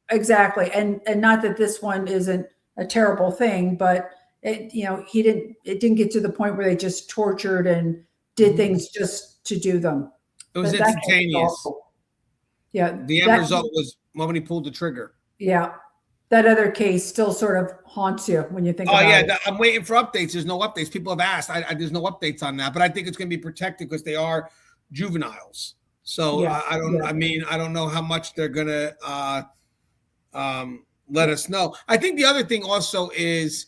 exactly, and not that this one isn't a terrible thing, but it didn't get to the point where they just tortured and did things just to do them. It was instantaneous. Yeah. The end result was when he pulled the trigger. Yeah. That other case still sort of haunts you when you think about it. I'm waiting for updates. There's no updates. People have asked. There's no updates on that, but I think it's going to be protected because they are juveniles. So I don't know how much they're going to let us know. I think the other thing also is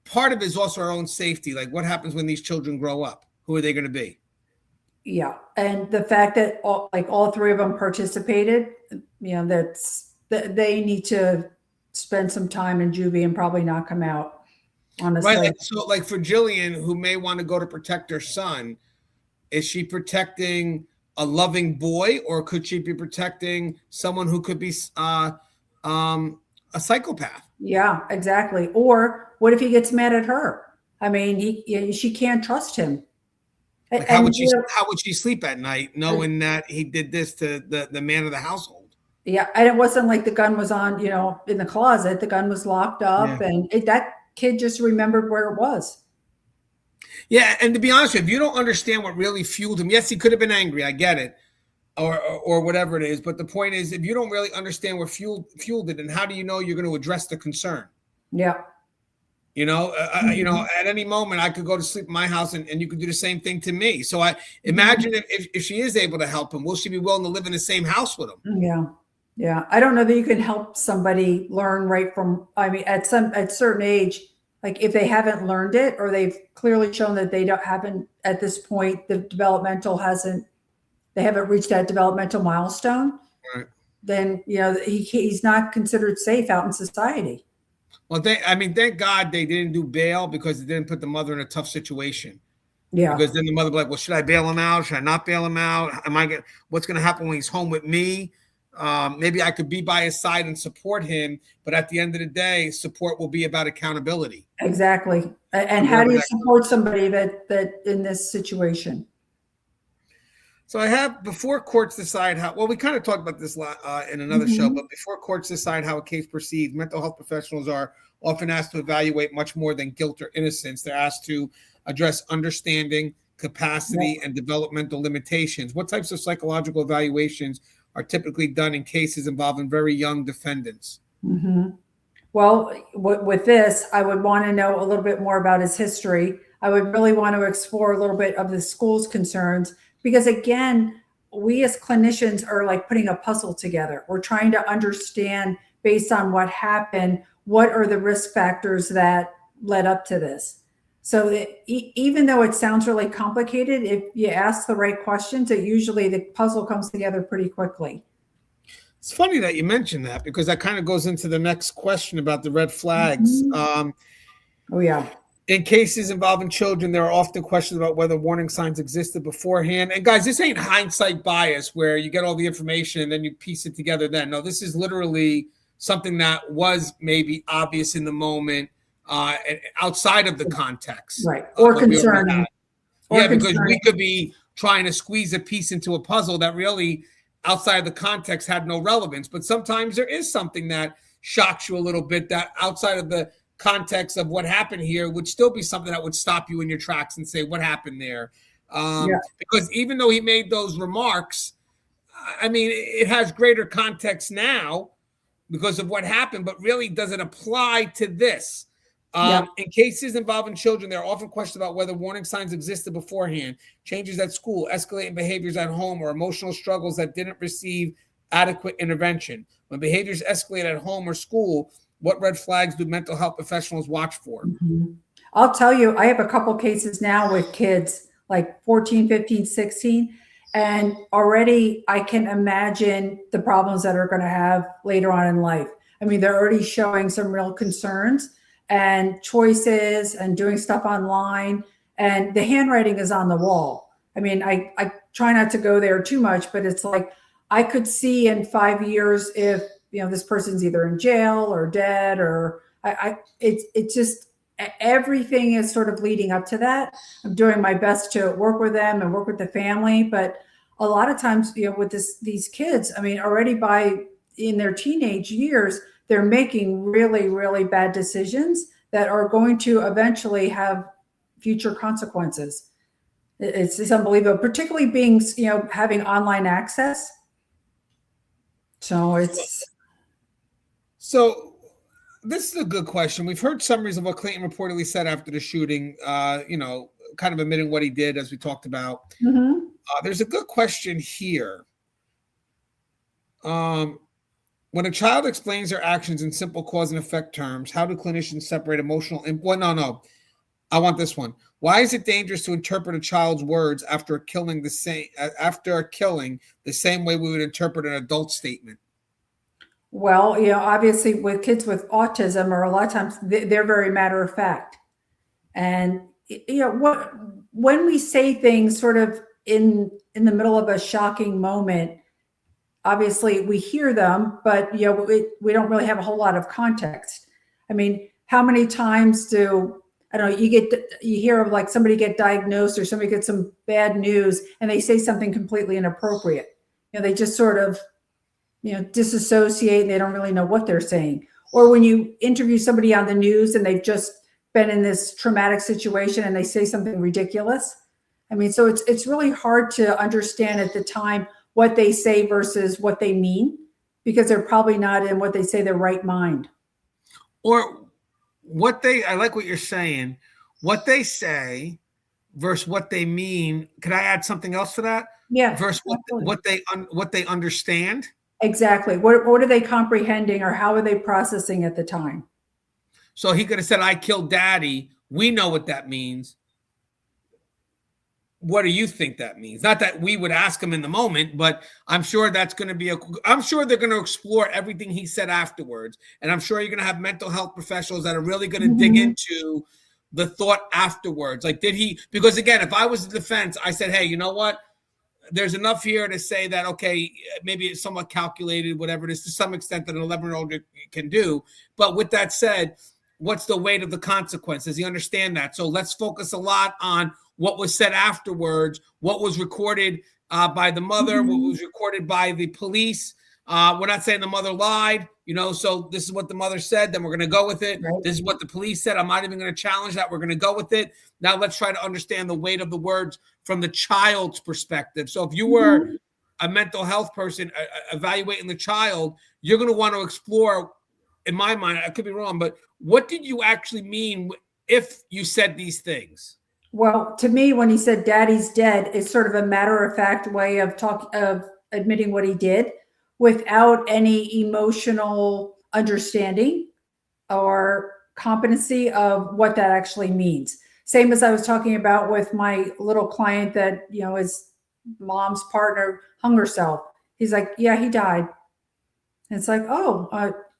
part of it is also our own safety. Like what happens when these children grow up? Who are they going to be? Yeah. And the fact that all three of them participated, they need to spend some time in juvie and probably not come out. Honestly. Right. So like for Jillian, who may want to go to protect her son, is she protecting a loving boy, or could she be protecting someone who could be a psychopath? Yeah, exactly. Or what if he gets mad at her? I mean, she can't trust him. Like how would she sleep at night knowing that he did this to the man of the household? Yeah, and it wasn't like the gun was on, in the closet. The gun was locked up, and that kid just remembered where it was. Yeah, and to be honest with you, if you don't understand what really fueled him, yes, he could have been angry. I get it, or whatever it is. But the point is, if you don't really understand what fueled it, then how do you know you're going to address the concern? Yeah. At any moment I could go to sleep in my house and you could do the same thing to me. So I imagine if she is able to help him, will she be willing to live in the same house with him? Yeah. Yeah. I don't know that you can help somebody learn right from, at certain age, like if they haven't learned it or they've clearly shown that they haven't at this point, they haven't reached that developmental milestone, right. Then, he's not considered safe out in society. Well, thank God they didn't do bail because it didn't put the mother in a tough situation. Yeah. Because then the mother would be like, well, should I bail him out? Should I not bail him out? What's going to happen when he's home with me? Maybe I could be by his side and support him. But at the end of the day, support will be about accountability. Exactly. And how do you support somebody that in this situation? So I have, before courts decide we kind of talked about this in another show, but before courts decide how a case proceeds, mental health professionals are often asked to evaluate much more than guilt or innocence. They're asked to address understanding, capacity, and developmental limitations. What types of psychological evaluations are typically done in cases involving very young defendants? Mm-hmm. Well, with this, I would want to know a little bit more about his history. I would really want to explore a little bit of the school's concerns. Because again, we as clinicians are like putting a puzzle together. We're trying to understand based on what happened, what are the risk factors that led up to this. So even though it sounds really complicated, if you ask the right questions, usually the puzzle comes together pretty quickly. It's funny that you mentioned that because that kind of goes into the next question about the red flags. Oh, yeah. In cases involving children, there are often questions about whether warning signs existed beforehand. And guys, this ain't hindsight bias where you get all the information and then you piece it together then. No, this is literally something that was maybe obvious in the moment outside of the context. Right. Or concerning. Because we could be trying to squeeze a piece into a puzzle that really outside the context had no relevance. But sometimes there is something that shocks you a little bit that outside of the context of what happened here would still be something that would stop you in your tracks and say, what happened there? Because even though he made those remarks, it has greater context now because of what happened, but really does it apply to this? In cases involving children, there are often questions about whether warning signs existed beforehand, changes at school, escalating behaviors at home, or emotional struggles that didn't receive adequate intervention. When behaviors escalate at home or school, what red flags do mental health professionals watch for? I'll tell you, I have a couple cases now with kids like 14, 15, 16, and already I can imagine the problems that are going to have later on in life. I mean, they're already showing some real concerns and choices and doing stuff online, and the handwriting is on the wall. I mean, I try not to go there too much, but it's like I could see in 5 years if, you know, this person's either in jail or dead, or it's just everything is sort of leading up to that. I'm doing my best to work with them and work with the family, but a lot of times, you know, with these kids, I mean, already in their teenage years, they're making really, really bad decisions that are going to eventually have future consequences. It's unbelievable, particularly being, you know, having online access. So this is a good question. We've heard summaries of what Clayton reportedly said after the shooting, you know, kind of admitting what he did, as we talked about. There's a good question here. When a child explains their actions in simple cause and effect terms, how do clinicians separate emotional? I want this one. Why is it dangerous to interpret a child's words after killing the same way we would interpret an adult statement? Well, you know, obviously with kids with autism, or a lot of times they're very matter of fact. And, you know, when we say things sort of in the middle of a shocking moment, obviously we hear them, but, you know, we don't really have a whole lot of context. I mean, how many times you hear of like somebody get diagnosed or somebody gets some bad news and they say something completely inappropriate. You know, they just sort of, you know, disassociate and they don't really know what they're saying. Or when you interview somebody on the news and they've just been in this traumatic situation and they say something ridiculous. I mean, so it's really hard to understand at the time what they say versus what they mean, because they're probably not in what they say their right mind. Or I like what you're saying, what they say versus what they mean. Could I add something else to that? Yeah. Versus what they understand. Exactly. What are they comprehending, or how are they processing at the time? So he could have said, "I killed daddy." We know what that means. What do you think that means? Not that we would ask him in the moment, but I'm sure that's going to be I'm sure they're going to explore everything he said afterwards. And I'm sure you're going to have mental health professionals that are really going to dig into the thought afterwards. Like, because again, if I was the defense, I said, hey, you know what? There's enough here to say that, okay, maybe it's somewhat calculated, whatever it is, to some extent that an 11-year-old can do. But with that said, what's the weight of the consequence? Does he understand that? So let's focus a lot on what was said afterwards, what was recorded by the mother, what was recorded by the police. We're not saying the mother lied, you know, so this is what the mother said, then we're going to go with it. Right. This is what the police said. I'm not even going to challenge that. We're going to go with it. Now let's try to understand the weight of the words from the child's perspective. So if you were a mental health person evaluating the child, you're going to want to explore, in my mind, I could be wrong, but what did you actually mean if you said these things? Well, to me, when he said daddy's dead, it's sort of a matter-of-fact way of admitting what he did without any emotional understanding or competency of what that actually means. Same as I was talking about with my little client that, you know, his mom's partner hung herself. He's like, yeah, he died. And it's like, oh,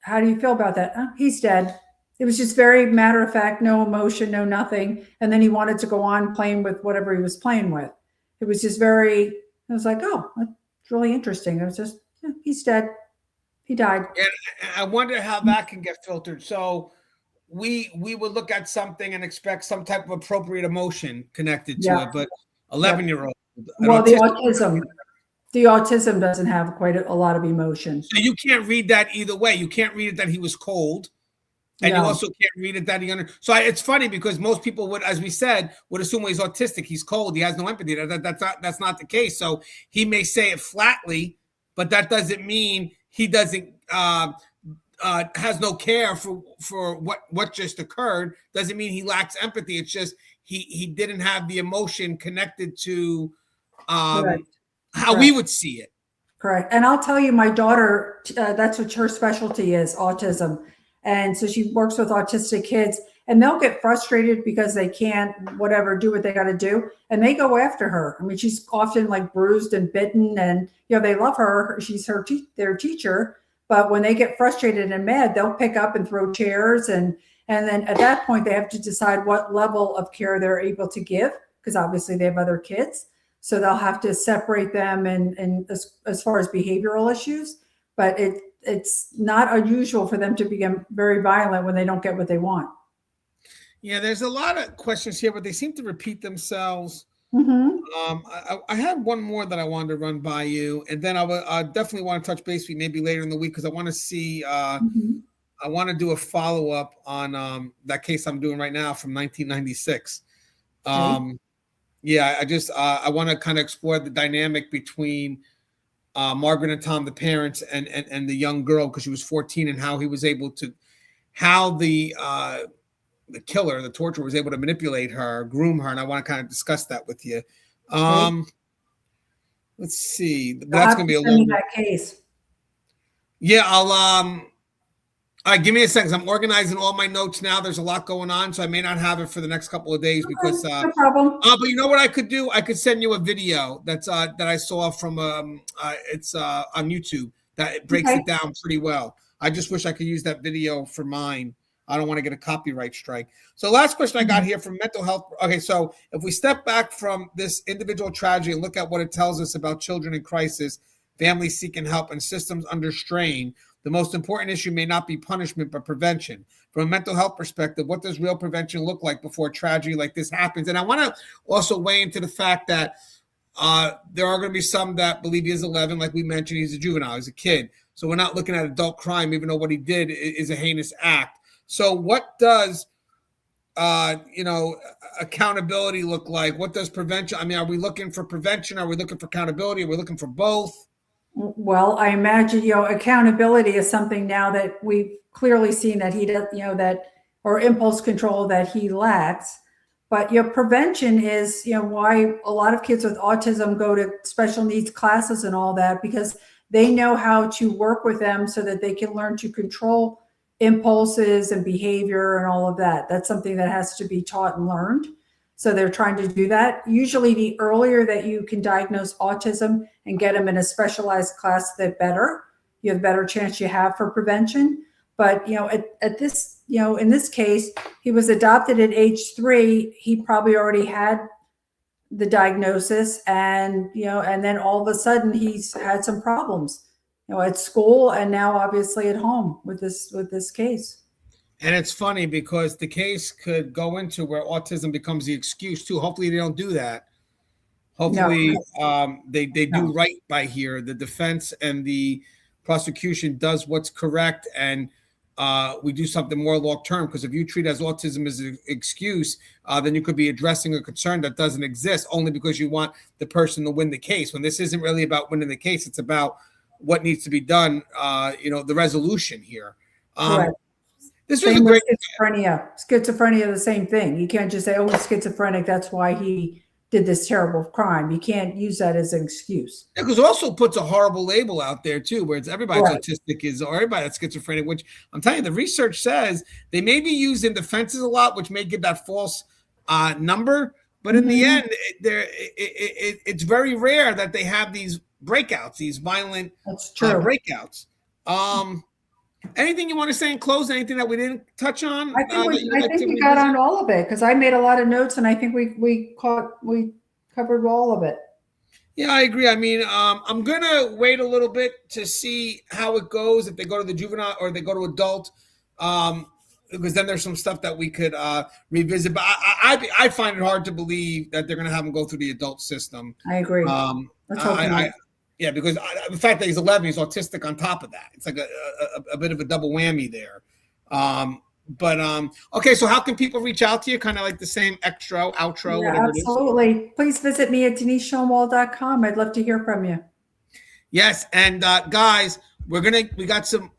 how do you feel about that? Oh, he's dead. It was just very matter of fact, no emotion, no nothing. And then he wanted to go on playing with whatever he was playing with. It was just I was like, oh, that's really interesting. It was just, yeah, he's dead. He died. And I wonder how that can get filtered. So we would look at something and expect some type of appropriate emotion connected to it, but 11-year-old. Well, the autism doesn't have quite a lot of emotion. So you can't read that either way. You can't read it that he was cold. And you also can't read it that he So it's funny because most people would, as we said, would assume he's autistic. He's cold. He has no empathy. That's not the case. So he may say it flatly, but that doesn't mean he doesn't has no care for what just occurred doesn't mean he lacks empathy. It's just he didn't have the emotion connected to how we would see it. Correct. And I'll tell you, my daughter, that's what her specialty is, autism. And so she works with autistic kids, and they'll get frustrated because they can't, whatever, do what they got to do. And they go after her. I mean, she's often like bruised and bitten, and, they love her. She's their teacher. But when they get frustrated and mad, they'll pick up and throw chairs. And then at that point, they have to decide what level of care they're able to give, because obviously they have other kids. So they'll have to separate them and as far as behavioral issues. But it's not unusual for them to become very violent when they don't get what they want. Yeah, there's a lot of questions here, but they seem to repeat themselves. I had one more that I wanted to run by you, and then I definitely want to touch base with you maybe later in the week, because I want to see, I want to do a follow-up on that case I'm doing right now from 1996. Yeah, I want to kind of explore the dynamic between Margaret and Tom, the parents, and the young girl, because she was 14, and how he was able to, how the killer, the torturer, was able to manipulate her, groom her, and I want to kind of discuss that with you. Let's see. That's going to be a long that case. Yeah, I'll all right, give me a second. I'm organizing all my notes now. There's a lot going on, so I may not have it for the next couple of days because no problem. But you know what I could do? I could send you a video that's that I saw from it's on YouTube that breaks it down pretty well. I just wish I could use that video for mine. I don't want to get a copyright strike. So last question I got here from mental health. Okay, so if we step back from this individual tragedy and look at what it tells us about children in crisis, families seeking help, and systems under strain, the most important issue may not be punishment, but prevention. From a mental health perspective, what does real prevention look like before a tragedy like this happens? And I want to also weigh into the fact that there are going to be some that believe he is 11. Like we mentioned, he's a juvenile, he's a kid. So we're not looking at adult crime, even though what he did is a heinous act. So what does, accountability look like? What does prevention? I mean, are we looking for prevention? Are we looking for accountability? Are we looking for both? Well, I imagine, accountability is something now that we've clearly seen that he does, or impulse control that he lacks. But, prevention is, why a lot of kids with autism go to special needs classes and all that, because they know how to work with them so that they can learn to control impulses and behavior and all of that. That's something that has to be taught and learned. So they're trying to do that. Usually the earlier that you can diagnose autism and get them in a specialized class, the better. You have a better chance you have for prevention. But, at this, in this case, he was adopted at age 3. He probably already had the diagnosis, and, and then all of a sudden he's had some problems, at school and now obviously at home with this case. And it's funny because the case could go into where autism becomes the excuse too. Hopefully they don't do that. Hopefully they do right by here. The defense and the prosecution does what's correct, and we do something more long term. Because if you treat as autism as an excuse, then you could be addressing a concern that doesn't exist only because you want the person to win the case. When this isn't really about winning the case, it's about what needs to be done. The resolution here. Correct. This was a great schizophrenia, the same thing. You can't just say, oh, he's schizophrenic, that's why he did this terrible crime. You can't use that as an excuse. Because it also puts a horrible label out there too, where it's everybody's autistic or everybody that's schizophrenic, which I'm telling you, the research says they may be used in defenses a lot, which may give that false number. But in the end, it's very rare that they have these breakouts, these violent breakouts. Anything you want to say in close? Anything that we didn't touch on? I think we got on all of it, because I made a lot of notes, and I think we covered all of it. Yeah, I agree. I mean, I'm gonna wait a little bit to see how it goes if they go to the juvenile or they go to adult, because then there's some stuff that we could revisit. But I find it hard to believe that they're gonna have them go through the adult system. I agree. Yeah, because the fact that he's 11, he's autistic on top of that. It's like a bit of a double whammy there. Okay, so how can people reach out to you? Kind of like the same outro, whatever it is. Absolutely. Please visit me at deniseschoenwald.com. I'd love to hear from you. Yes, and guys, We got some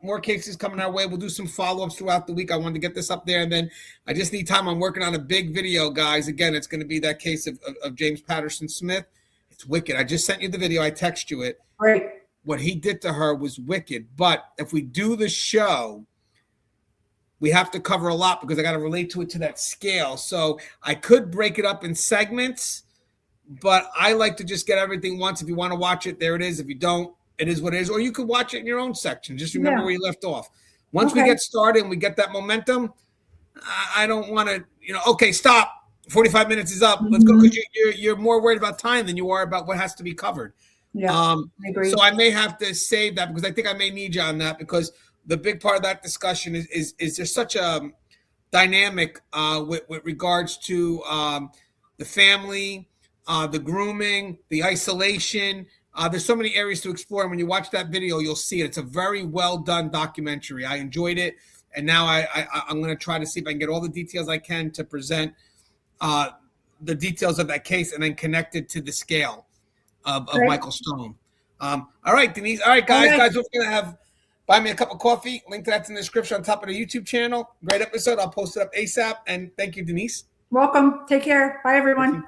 more cases coming our way. We'll do some follow-ups throughout the week. I wanted to get this up there, and then I just need time. I'm working on a big video, guys. Again, it's going to be that case of James Patterson Smith. It's wicked. I just sent you the video. I text you it. Right. What he did to her was wicked. But if we do the show, we have to cover a lot because I got to relate to it to that scale. So I could break it up in segments, but I like to just get everything once. If you want to watch it, there it is. If you don't, it is what it is. Or you could watch it in your own section. Just remember where you left off. Once we get started and we get that momentum, I don't want to, okay, stop. 45 minutes is up. Let's go, because you're more worried about time than you are about what has to be covered. Yeah, I agree. So I may have to save that because I think I may need you on that, because the big part of that discussion is there's such a dynamic with regards to the family, the grooming, the isolation. There's so many areas to explore. And when you watch that video, you'll see it. It's a very well done documentary. I enjoyed it. And now I'm going to try to see if I can get all the details I can to present the details of that case and then connect it to the scale of Michael Stone. All right, Denise. All right, guys. Guys, we're going to have buy me a cup of coffee. Link to that's in the description on top of the YouTube channel. Great episode. I'll post it up ASAP. And thank you, Denise. Welcome. Take care. Bye, everyone.